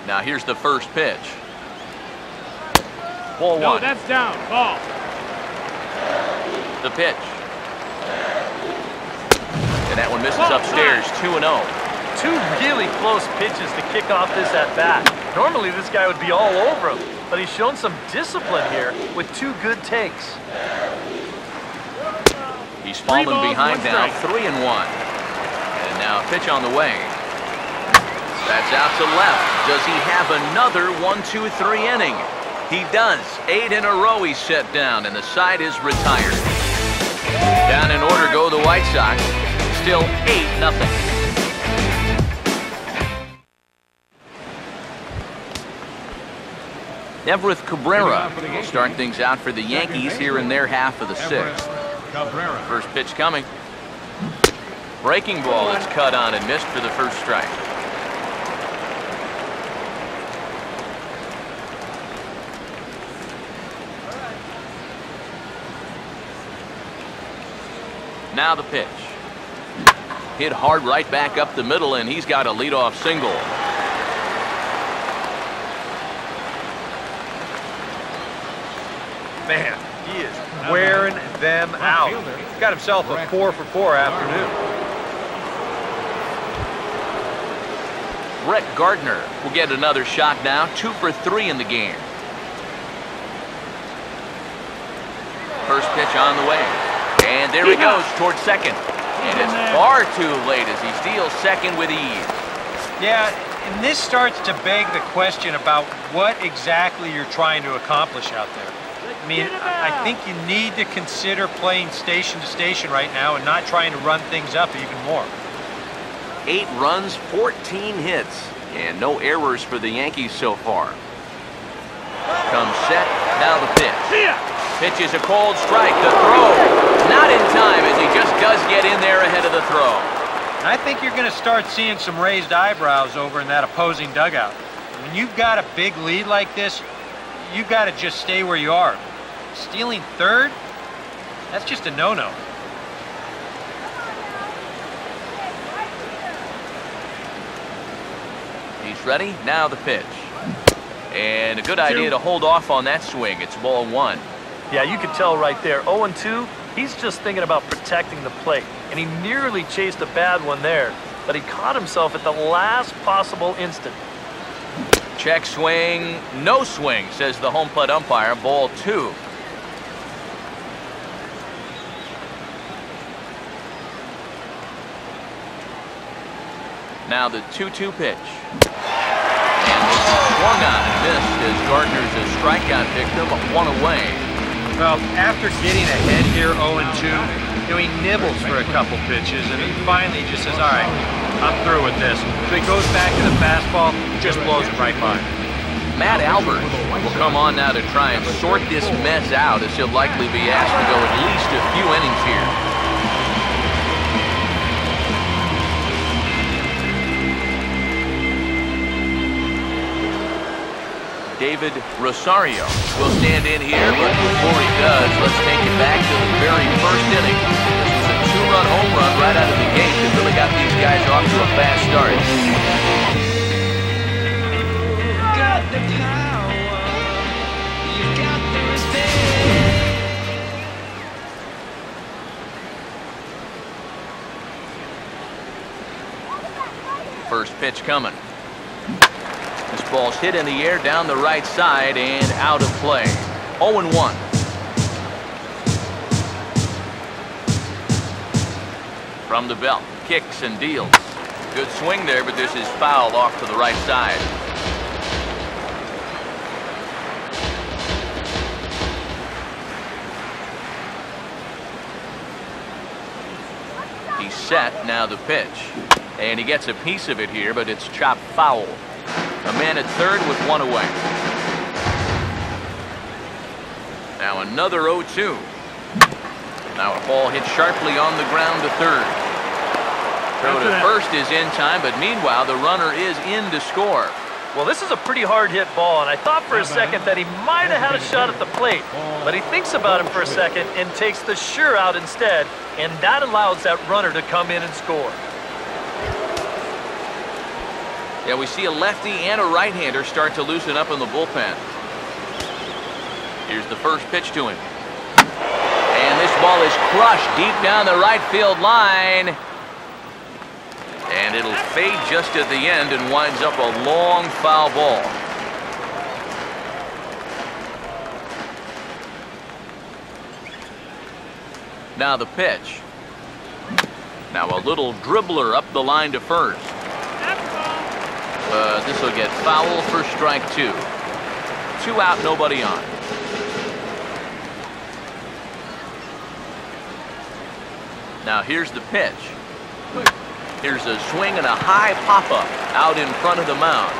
Now here's the first pitch. Ball No, one. that's down. Ball. The pitch. And that one misses upstairs, 2-0. Two really close pitches to kick off this at-bat. Normally this guy would be all over him, but he's shown some discipline here with two good takes. He's fallen behind now, 3-1. And now a pitch on the way. That's out to left. Does he have another 1-2-3 inning? He does. 8 in a row he's set down, and the side is retired. Down in order go the White Sox. Still 8-0. Everett Cabrera will start things out for the Yankees here in their half of the sixth. First pitch coming. Breaking ball that's cut on and missed for the first strike. Now the pitch. Hit hard right back up the middle, and he's got a leadoff single. Man, he is wearing them out. He's got himself a 4-for-4 afternoon. Brett Gardner will get another shot now, 2 for 3 in the game. First pitch on the way. And there he goes towards second. And it's far too late as he steals second with ease. Yeah, and this starts to beg the question about what exactly you're trying to accomplish out there. I mean, I think you need to consider playing station to station right now and not trying to run things up even more. 8 runs, 14 hits, and no errors for the Yankees so far. Comes set, now the pitch. Pitch is a cold strike. The throw, not in time as he just does get in there ahead of the throw. And I think you're going to start seeing some raised eyebrows over in that opposing dugout. When you've got a big lead like this, you've got to just stay where you are. Stealing third, that's just a no-no. He's ready, now the pitch. And a good idea to hold off on that swing. It's ball 1. Yeah, you can tell right there. 0-2, he's just thinking about protecting the plate. And he nearly chased a bad one there, but he caught himself at the last possible instant. Check swing, no swing, says the home plate umpire. Ball 2. Now the 2-2 pitch. And this is swung on and missed as Gardner's a strikeout victim, 1 away. Well, after getting ahead here 0-2, he nibbles for a couple pitches, and then finally just says, all right, I'm through with this. So he goes back to the fastball, just blows it right by. Matt Albert will come on now to try and sort this mess out as he'll likely be asked to go at least a few innings here. David Rosario will stand in here, but before he does, let's take it back to the very first inning. This was a 2-run home run right out of the gate that really got these guys off to a fast start. Got the power, you've got the respect. First pitch coming. This ball's hit in the air down the right side and out of play. 0-1. From the belt, kicks and deals. Good swing there, but this is fouled off to the right side. He's set, now the pitch. And he gets a piece of it here, but it's chopped foul. A man at third with 1 away. Now another 0-2. Now a ball hit sharply on the ground to third. Throw to first is in time, but meanwhile the runner is in to score. Well, this is a pretty hard hit ball, and I thought for a second that he might have had a shot at the plate, but he thinks about it for a second and takes the sure out instead, and that allows that runner to come in and score. Yeah, we see a lefty and a right-hander start to loosen up in the bullpen. Here's the first pitch to him. And this ball is crushed deep down the right field line. And it'll fade just at the end and winds up a long foul ball. Now the pitch. Now a little dribbler up the line to first. This will get foul for strike 2. 2 out, nobody on. Now here's the pitch. Here's a swing and a high pop-up out in front of the mound.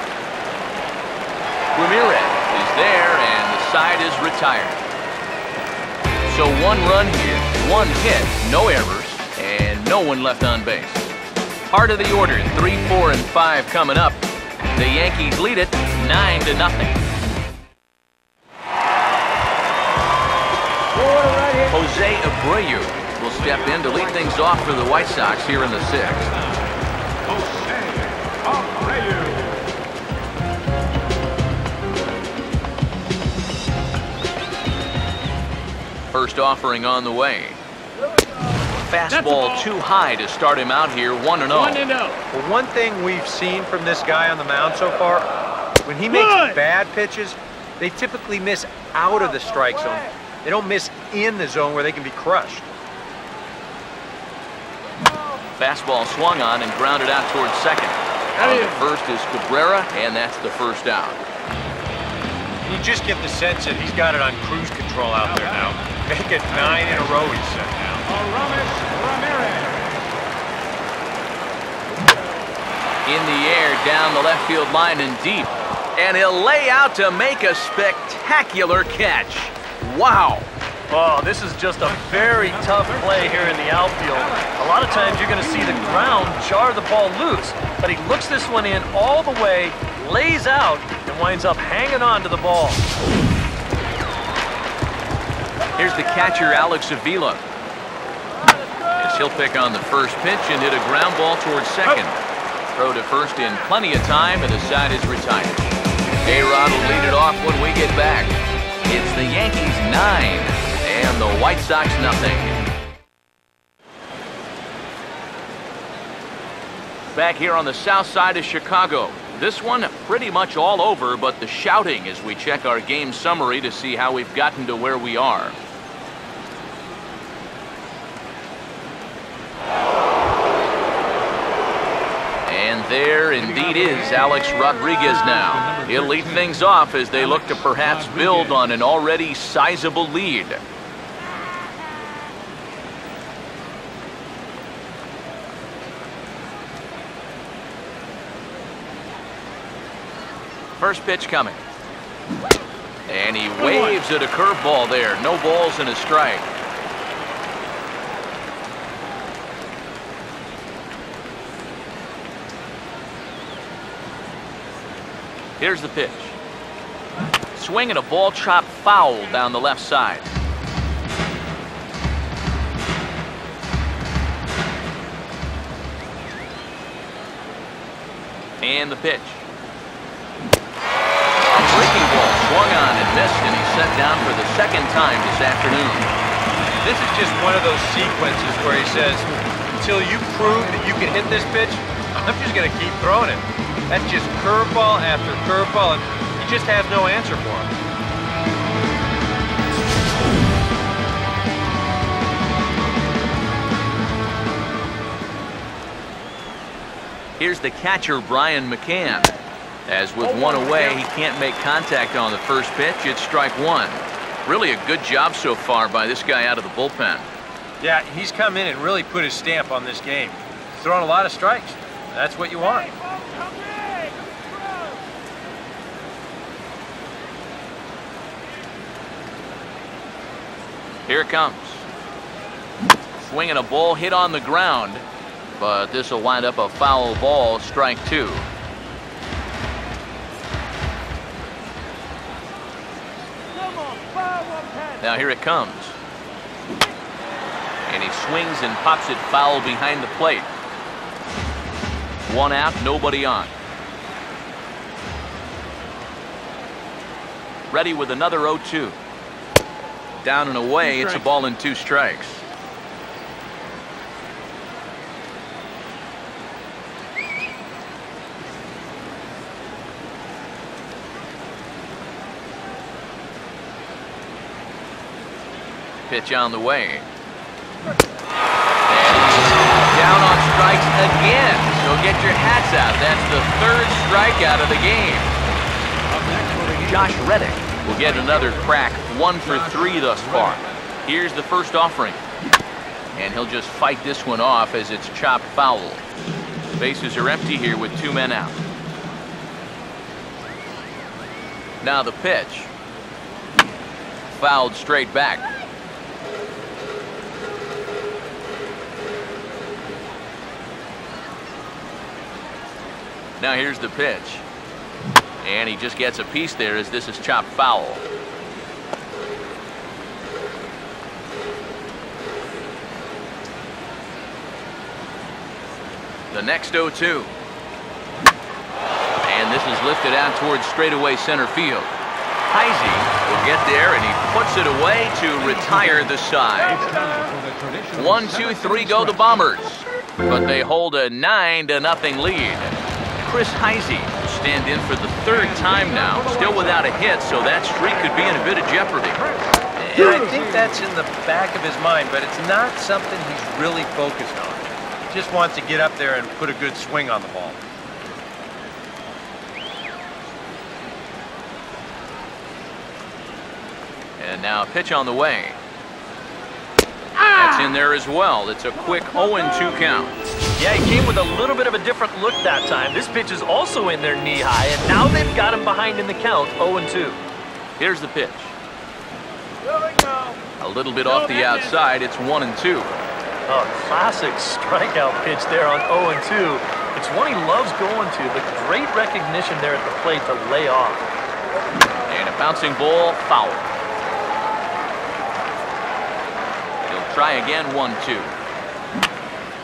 Ramirez is there and the side is retired. So 1 run here, 1 hit, no errors, and no one left on base. Heart of the order, 3, 4, and 5 coming up. The Yankees lead it 9-0. Jose Abreu will step in to lead things off for the White Sox here in the 6th. First offering on the way. Fastball too high to start him out here, 1-0. Well, one thing we've seen from this guy on the mound so far, when he makes bad pitches, they typically miss out of the strike zone. They don't miss in the zone where they can be crushed. Fastball swung on and grounded out towards second. On the first is Cabrera, and that's the first out. You just get the sense that he's got it on cruise control out there now. Make it 9 in a row, he said now. In the air, down the left field line and deep. And he'll lay out to make a spectacular catch. Wow. Oh, this is just a very tough play here in the outfield. A lot of times you're going to see the ground jar the ball loose, but he looks this one in all the way, lays out, and winds up hanging on to the ball. Here's the catcher, Alex Avila. As he'll pick on the first pitch and hit a ground ball towards second. Throw to first in plenty of time, and the side is retired. A-Rod will lead it off when we get back. It's the Yankees 9 and the White Sox nothing. Back here on the south side of Chicago. This one pretty much all over, but the shouting as we check our game summary to see how we've gotten to where we are. And there indeed is Alex Rodriguez now. He'll lead things off as they look to perhaps build on an already sizable lead. First pitch coming. And he waves at a curveball there. No balls and a strike. Here's the pitch. Swing and a ball chopped foul down the left side. And the pitch. A breaking ball swung on and missed, and he's set down for the second time this afternoon. This is just one of those sequences where he says, until you prove that you can hit this pitch, I'm just going to keep throwing it. That's just curveball after curveball, and he just has no answer for him. Here's the catcher, Brian McCann. As with one away, he can't make contact on the first pitch. It's strike 1. Really a good job so far by this guy out of the bullpen. Yeah, he's come in and really put his stamp on this game. He's thrown a lot of strikes. That's what you want. Here it comes. Swinging a ball hit on the ground, but this will wind up a foul ball, strike 2. Now here it comes. And he swings and pops it foul behind the plate. 1 out, nobody on. ready with another 0-2. Down and away, it's a ball and 2 strikes. Pitch on the way. Down on strikes again. So get your hats out. That's the 3rd strikeout of the game. Josh Reddick will get another crack. 1 for 3 thus far. Here's the first offering. And he'll just fight this one off as it's chopped foul. Bases are empty here with 2 men out. Now the pitch. Fouled straight back. Now here's the pitch. And he just gets a piece there as this is chopped foul. The next 0-2. And this is lifted out towards straightaway center field. Heisey will get there, and he puts it away to retire the side. 1-2-3 go the Bombers. But they hold a 9-0 lead. Chris Heisey will stand in for the 3rd time now, still without a hit, so that streak could be in a bit of jeopardy. And I think that's in the back of his mind, but it's not something he's really focused on. He just wants to get up there and put a good swing on the ball. And now a pitch on the way. That's in there as well. It's a quick 0-2 count. Yeah, he came with a little bit of a different look that time. This pitch is also in there knee high, and now they've got him behind in the count, 0-2. Here's the pitch. A little bit off the outside. It's 1-2. Oh, classic strikeout pitch there on 0-2. It's one he loves going to, but great recognition there at the plate to lay off. And a bouncing ball, foul. He'll try again, 1-2.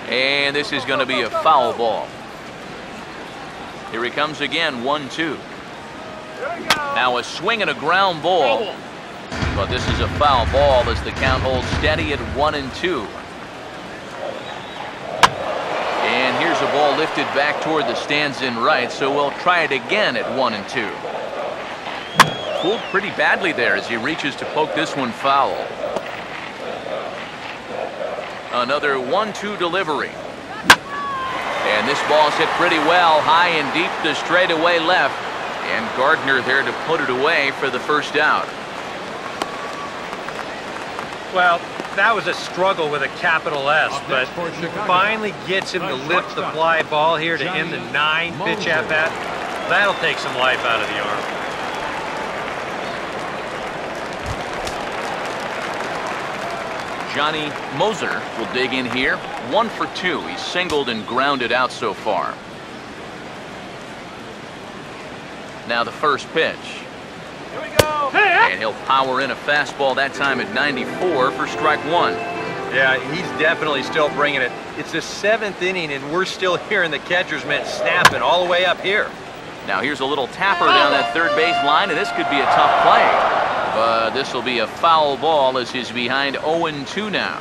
And this is going to be a foul ball. Here he comes again, 1-2. Now a swing and a ground ball. But this is a foul ball as the count holds steady at 1-2. And here's a ball lifted back toward the stands in right, so we'll try it again at 1-2. Pulled pretty badly there as he reaches to poke this one foul. Another 1-2 delivery. And this ball's hit pretty well, high and deep to straightaway left. And Gardner there to put it away for the first out. Well, that was a struggle with a capital S, but he finally gets him to lift the fly ball here to end the 9-pitch at-bat. That'll take some life out of the arm. Johnny Moser will dig in here. 1 for 2. He's singled and grounded out so far. Now the first pitch. Here we go. And he'll power in a fastball that time at 94 for strike 1. Yeah, he's definitely still bringing it. It's the 7th inning, and we're still hearing the catcher's mitt snapping all the way up here. Now here's a little tapper down that third base line, and this could be a tough play. But this will be a foul ball as he's behind 0-2 now.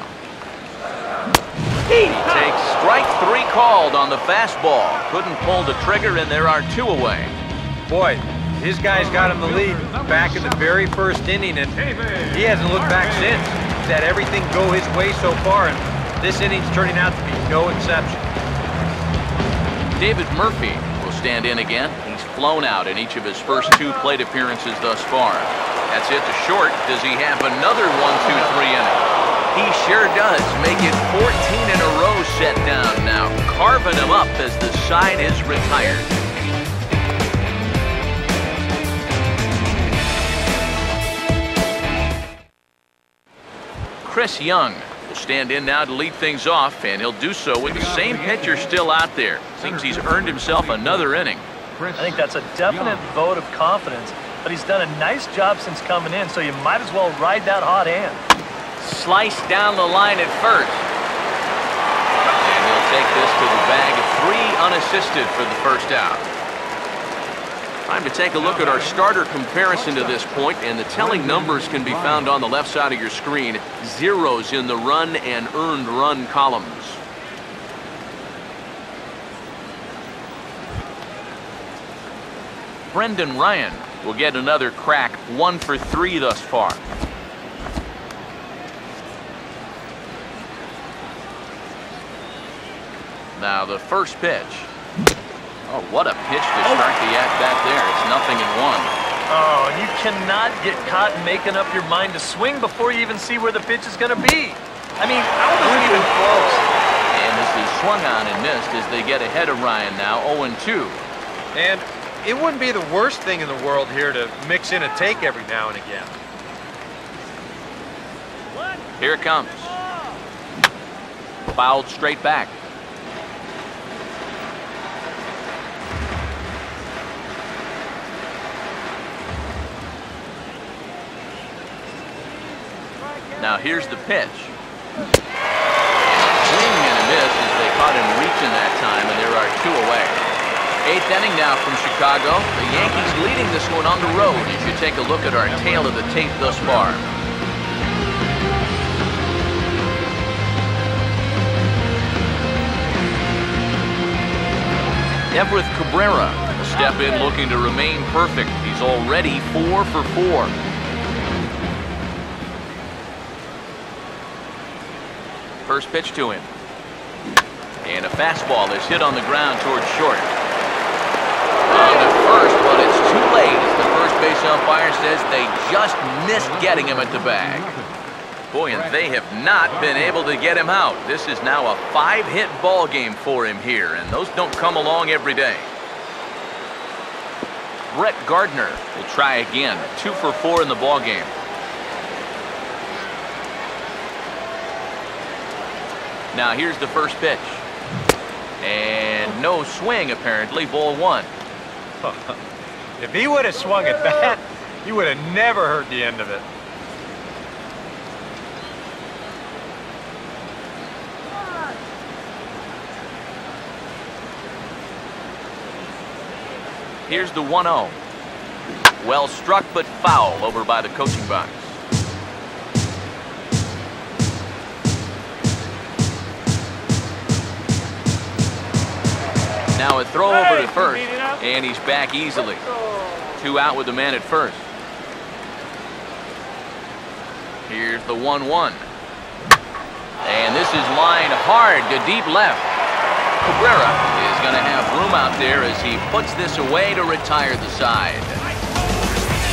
He takes strike 3 called on the fastball. Couldn't pull the trigger, and there are 2 away. Boy, his guy's got him the lead back in the very first inning, and he hasn't looked back since. He's had everything go his way so far, and this inning's turning out to be no exception. David Murphy will stand in again. He's flown out in each of his first 2 plate appearances thus far. That's it to short. Does he have another 1-2-3 inning? He sure does. Make it 14 in a row set down now, carving him up as the side is retired. Chris Young will stand in now to lead things off, and he'll do so with the same pitcher still out there. Seems he's earned himself another inning. I think that's a definite vote of confidence, but he's done a nice job since coming in, so you might as well ride that hot hand. Sliced down the line at first. And he'll take this to the bag of 3 unassisted for the first out. Time to take a look at our starter comparison to this point, and the telling numbers can be found on the left side of your screen. Zeros in the run and earned run columns. Brendan Ryan will get another crack, 1 for 3 thus far. Now the first pitch. Oh, what a pitch to start the at-bat there. It's 0-1. Oh, you cannot get caught making up your mind to swing before you even see where the pitch is going to be. I mean, how wasn't even close? And this is swung on and missed as they get ahead of Ryan now, 0-2. And it wouldn't be the worst thing in the world here to mix in a take every now and again. Here it comes. Fouled straight back. Now here's the pitch. Swing and a miss as they caught him reaching that time, and there are 2 away. 8th inning now from Chicago. The Yankees leading this one on the road as you take a look at our tail of the tape thus far. Everett Cabrera will step in looking to remain perfect. He's already 4 for 4. First pitch to him. And a fastball is hit on the ground towards short. On to first, but it's too late as the first base umpire says they just missed getting him at the bag. Boy, and they have not been able to get him out. This is now a 5-hit ball game for him here, and those don't come along every day. Brett Gardner will try again. 2 for 4 in the ball game. Now here's the first pitch. And no swing, apparently. Ball 1. If he would have swung at that, he would have never heard the end of it. Here's the 1-0. Well struck, but foul over by the coaching box. Now a throw over to first, and he's back easily. 2 out with the man at first. Here's the 1-1. And this is lined hard to deep left. Cabrera is going to have room out there as he puts this away to retire the side.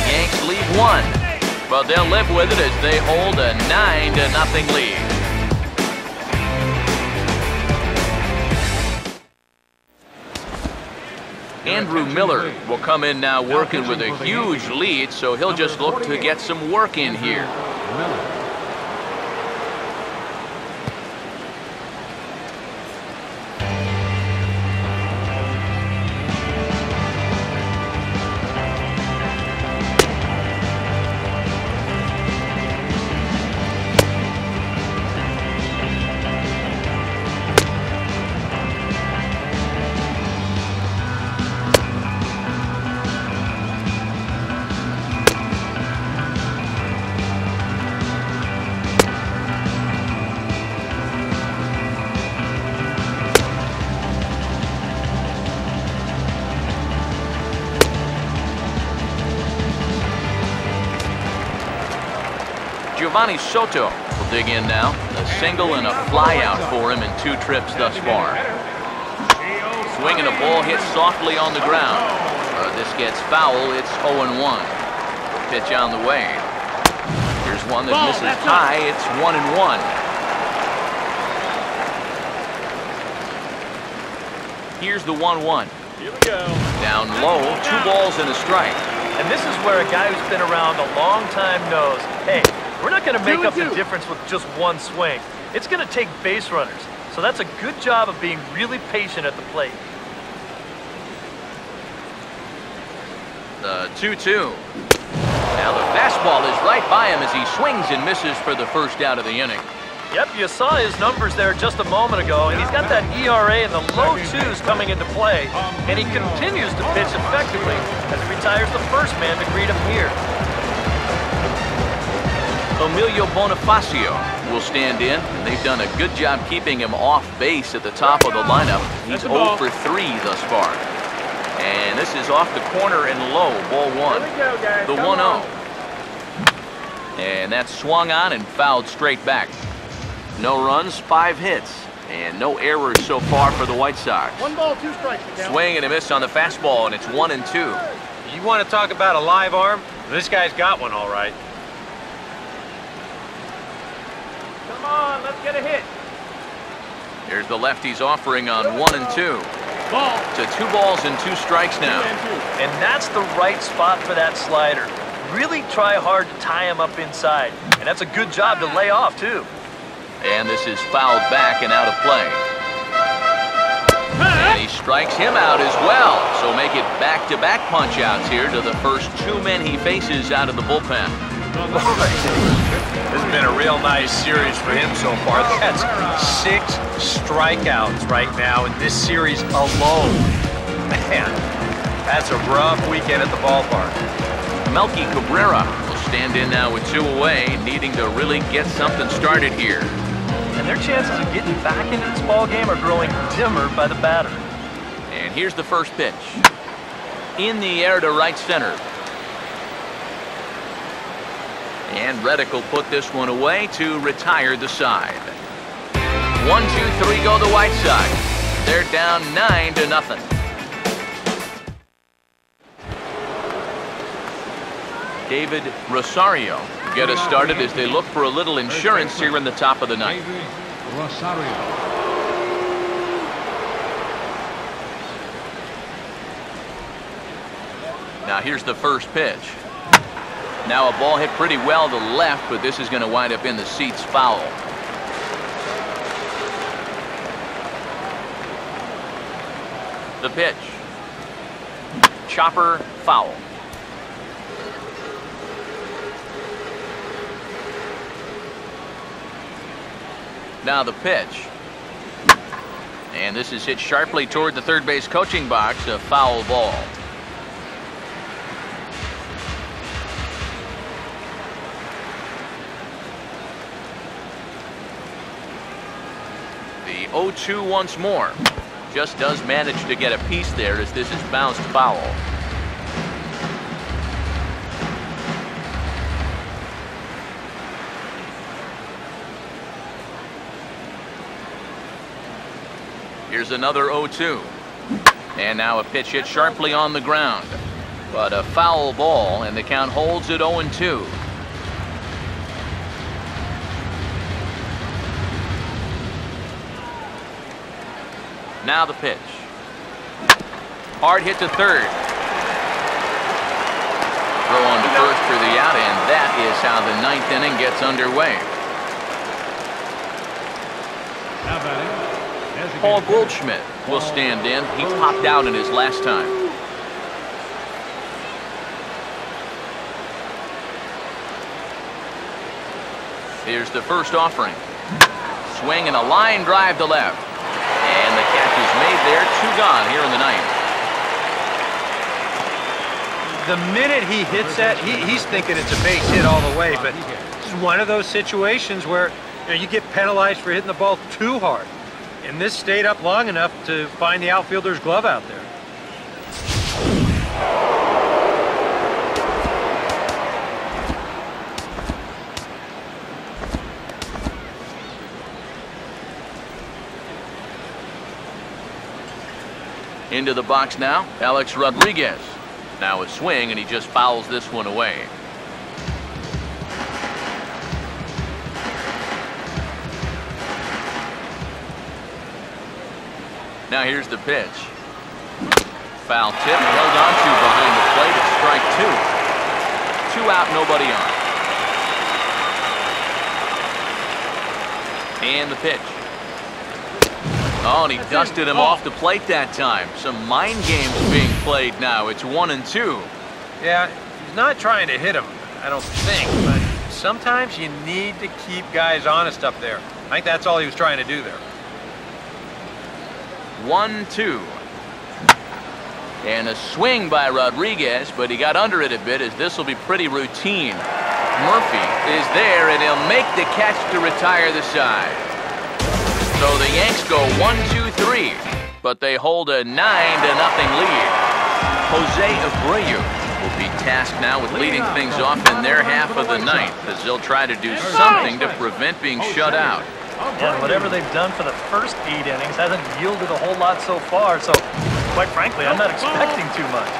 The Yanks lead 1, but they'll live with it as they hold a 9-0 lead. Andrew Miller will come in now working with a huge lead, so he'll just look to get some work in here. Giovanni Soto will dig in now. A single and a fly out for him in 2 trips thus far. Swinging a ball hit softly on the ground. This gets foul. It's 0-1. Pitch on the way. Here's one that misses high. It's 1-1. Here's the 1-1. Here we go. Down low, 2 balls and a strike. And this is where a guy who's been around a long time knows, hey, we're not going to make up the difference with just 1 swing. It's going to take base runners. So that's a good job of being really patient at the plate. The 2-2. Now the fastball is right by him as he swings and misses for the first out of the inning. Yep, you saw his numbers there just a moment ago, and he's got that ERA in the low 2s coming into play, and he continues to pitch effectively as he retires the first man to greet him here. Emilio Bonifacio will stand in, and they've done a good job keeping him off base at the top of the lineup. He's 0 for 3 thus far. And this is off the corner and low, ball 1. The 1-0. And that's swung on and fouled straight back. No runs, 5 hits, and no errors so far for the White Sox. 1 ball, 2 strikes. Swing and a miss on the fastball, and it's 1-2. You want to talk about a live arm? This guy's got one all right. Come on, let's get a hit. Here's the lefty's offering on 1-2. Ball. To 2 balls and 2 strikes now. And that's the right spot for that slider. Really try hard to tie him up inside, and that's a good job to lay off, too. And this is fouled back and out of play. And he strikes him out as well. So make it back-to-back punch-outs here to the first 2 men he faces out of the bullpen. This has been a real nice series for him so far. That's 6 strikeouts right now in this series alone. Man, that's a rough weekend at the ballpark. Melky Cabrera will stand in now with 2 away, needing to really get something started here. And their chances of getting back into this ball game are growing dimmer by the batter. And here's the first pitch. In the air to right center. And Reddick will put this one away to retire the side. 1, 2, 3 go the White Sox. They're down 9-0. David Rosario get us started as they look for a little insurance here in the top of the ninth. Rosario. Now here's the first pitch. Now a ball hit pretty well to the left, but this is going to wind up in the seats foul. The pitch. Chopper foul. Now the pitch. And this is hit sharply toward the third base coaching box, a foul ball. The 0-2 once more. Just does manage to get a piece there as this is bounced foul. Here's another 0-2. And now a pitch hit sharply on the ground. But a foul ball, and the count holds at 0-2. Now the pitch. Hard hit to third. Throw on to first for the out, and that is how the 9th inning gets underway. Now batting. Paul Goldschmidt will stand in. He popped out in his last time. Here's the first offering. Swing and a line drive to left. And the catch is made there. 2 gone here in the 9th. The minute he hits that, he's thinking it's a base hit all the way, but this is one of those situations where you get penalized for hitting the ball too hard. And this stayed up long enough to find the outfielder's glove out there. Into the box now, Alex Rodriguez. Now a swing, and he just fouls this one away. Now here's the pitch. Foul tip, held on to behind the plate at strike 2. 2 out, nobody on. And the pitch. Oh, and he dusted him off the plate that time. Some mind games being played now. It's 1-2. Yeah, he's not trying to hit him, I don't think, but sometimes you need to keep guys honest up there. I think that's all he was trying to do there. 1-2. And a swing by Rodriguez, but he got under it a bit as this will be pretty routine. Murphy is there, and he'll make the catch to retire the side. So the Yanks go 1-2-3, but they hold a 9-0 lead. Jose Abreu will be tasked now with leading things off in their half of the ninth as they'll try to do something to prevent being shut out. And whatever they've done for the first 8 innings hasn't yielded a whole lot so far, so quite frankly, I'm not expecting too much.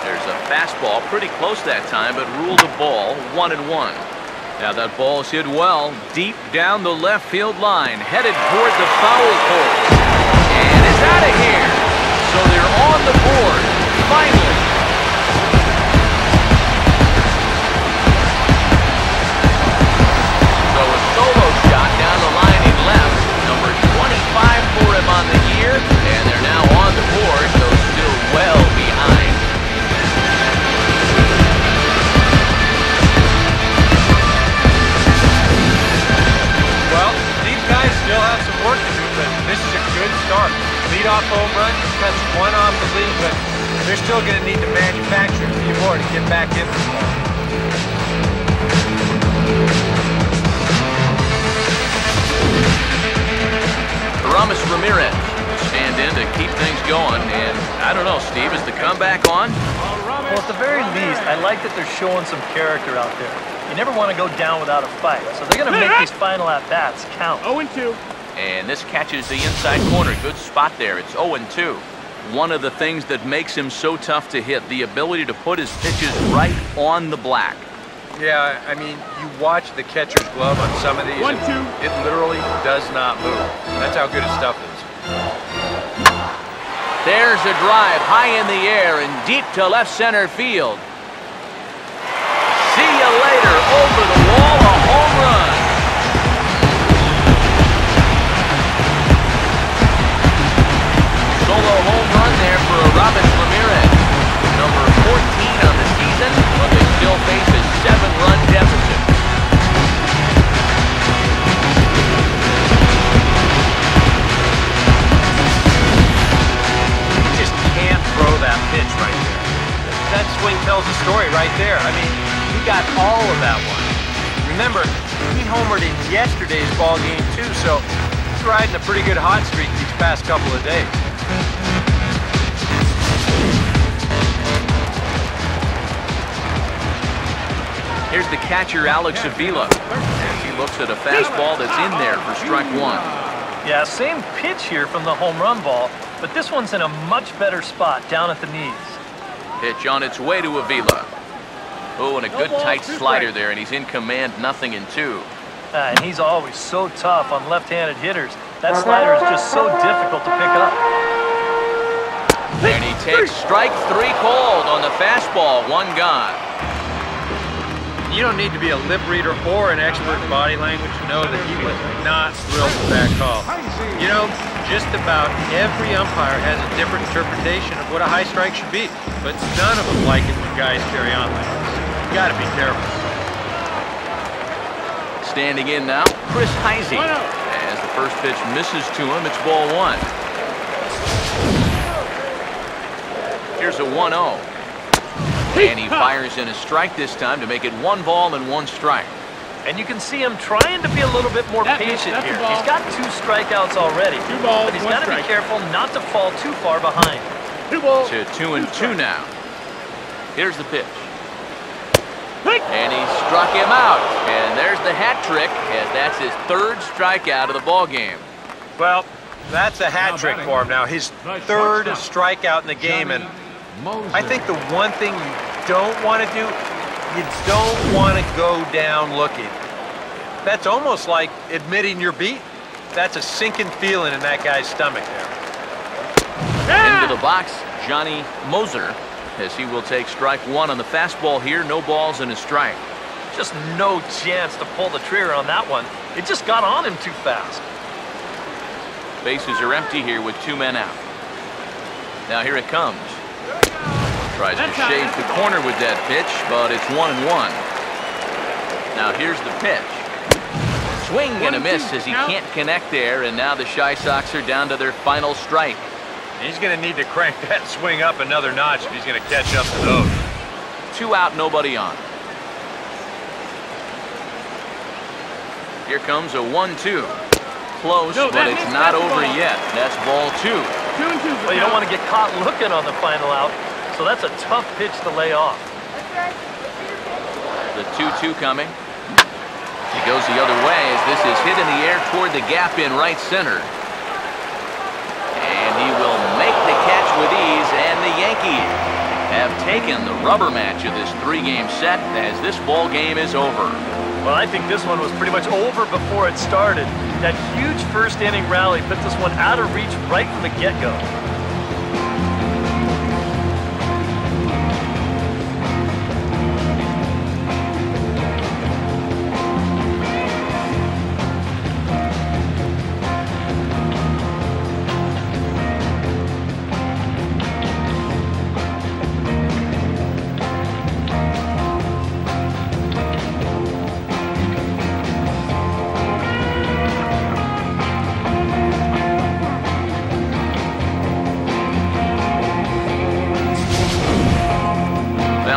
There's a fastball pretty close that time, but ruled a ball 1-1. Now that ball's hit well, deep down the left field line, headed toward the foul pole. And it's out of here. So they're on the board, finally. So a solo shot down the line in left. Number 25 for him on the year, and they're now on the board, though still well behind. Well, these guys still have some work to do, but this is a good start. Leadoff home run, cuts one off the lead, but they're still going to need to manufacture a few more to get back in this ball. Ramos Ramirez will stand in to keep things going, and I don't know, Steve, is the comeback on? Well, at the very least, I like that they're showing some character out there. You never want to go down without a fight, so they're going to make these final at-bats count. 0-2. And this catches the inside corner. Good spot there. It's 0-2. One of the things that makes him so tough to hit, the ability to put his pitches right on the black. Yeah, I mean, you watch the catcher's glove on some of these, 1-2. it literally does not move. That's how good his stuff is. There's a drive high in the air and deep to left center field. See you later. Over the wall, a home run. Solo home run there for Robert Ramirez. Number 14 on the season, but they still face a 7-run deficit. You just can't throw that pitch right there. That swing tells the story right there. I mean, he got all of that one. Remember, he homered in yesterday's ball game too, so he's riding a pretty good hot streak these past couple of days. Here's the catcher, Alex Avila. As he looks at a fastball that's in there for strike one. Yeah, same pitch here from the home run ball, but this one's in a much better spot down at the knees. Pitch on its way to Avila. Oh, and a good tight slider there, and he's in command, 0-2. And he's always so tough on left-handed hitters. That slider is just so difficult to pick up. And he takes strike 3 called on the fastball, 1 gone. You don't need to be a lip reader or an expert in body language to know that he was not thrilled with that call. You know, just about every umpire has a different interpretation of what a high strike should be, but none of them like it when guys carry on like this. You gotta be careful. Standing in now, Chris Heisey. As the first pitch misses to him, it's ball 1. Here's a 1-0. And he fires in a strike this time to make it 1 ball and 1 strike. And you can see him trying to be a little bit more patient here. He's got 2 strikeouts already, but he's got to be careful not to fall too far behind. 2 balls. To 2-2 now. Here's the pitch. And he struck him out. And there's the hat trick, as that's his 3rd strikeout of the ball game. Well, that's a hat trick for him now. His 3rd strikeout in the game, and I think the one thing you don't want to do, you don't want to go down looking. That's almost like admitting you're beat. That's a sinking feeling in that guy's stomach there. Into the box, Johnny Moser, as he will take strike 1 on the fastball here. No balls and a strike. Just no chance to pull the trigger on that one. It just got on him too fast. Bases are empty here with 2 men out. Now here it comes. Tries to shave the corner with that pitch, but it's 1-1. Now here's the pitch. Swing and a miss as he can't connect there, and now the Shy Sox are down to their final strike. He's going to need to crank that swing up another notch if he's going to catch up to those. 2 out, nobody on. Here comes a 1-2. Close, but it's not over yet. That's ball 2. 2 and 2. Well, you don't want to get caught looking on the final out, so that's a tough pitch to lay off. The 2-2 coming. He goes the other way as this is hit in the air toward the gap in right center. And he will make the catch with ease, and the Yankees have taken the rubber match of this 3-game set as this ball game is over. Well, I think this one was pretty much over before it started. That huge first inning rally put this one out of reach right from the get-go.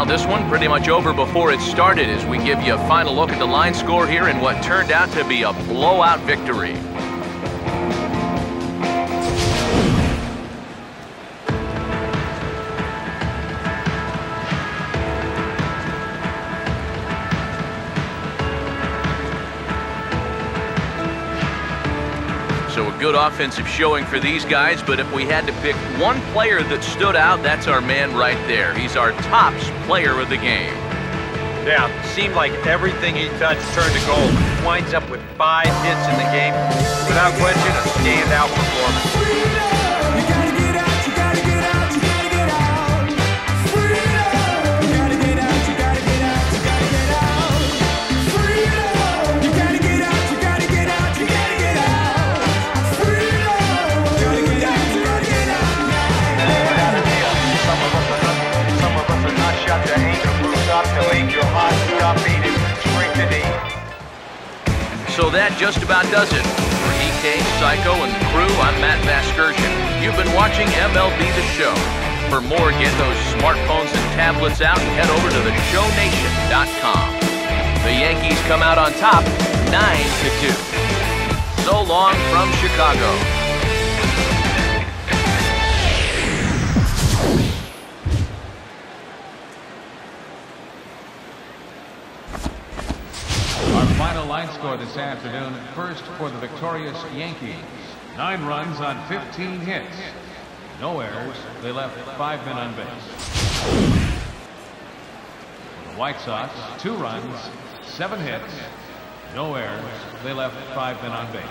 This one pretty much over before it started as we give you a final look at the line score here in what turned out to be a blowout victory. So a good offensive showing for these guys, but if we had to pick one player that stood out, that's our man right there. He's our tops player of the game. Yeah, seemed like everything he touched turned to gold. Winds up with 5 hits in the game. Without question, a standout performance. So that just about does it. For EK, Psycho, and the crew, I'm Matt Vasgersian. You've been watching MLB The Show. For more, get those smartphones and tablets out and head over to theshownation.com. The Yankees come out on top, 9-2. So long from Chicago. Final line score this afternoon. First for the victorious Yankees. 9 runs on 15 hits. No errors. They left 5 men on base. For the White Sox, 2 runs, 7 hits. No errors. They left 5 men on base.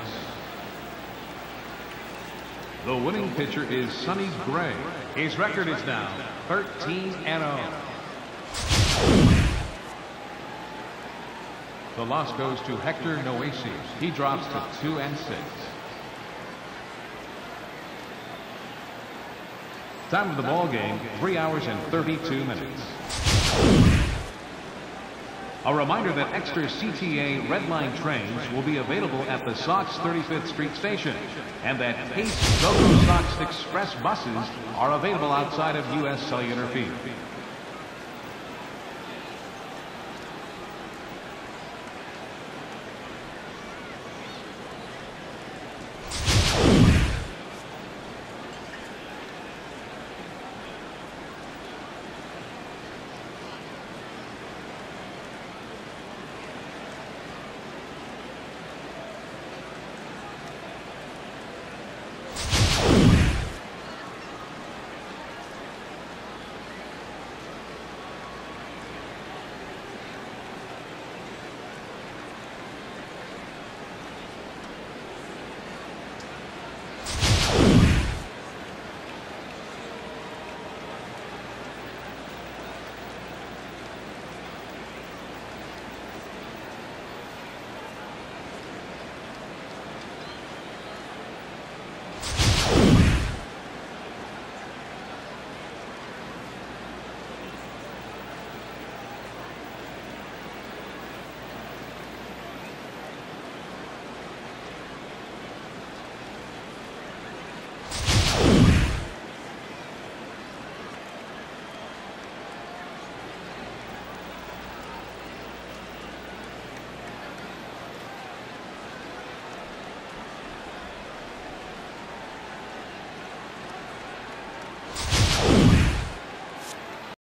The winning pitcher is Sonny Gray. His record is now 13-0. The loss goes to Hector Noesi. He drops to 2-6. Time of the ball game, 3 hours and 32 minutes. A reminder that extra CTA Red Line trains will be available at the Sox 35th Street station, and that Pace Go-Go Sox Express buses are available outside of U.S. Cellular Field.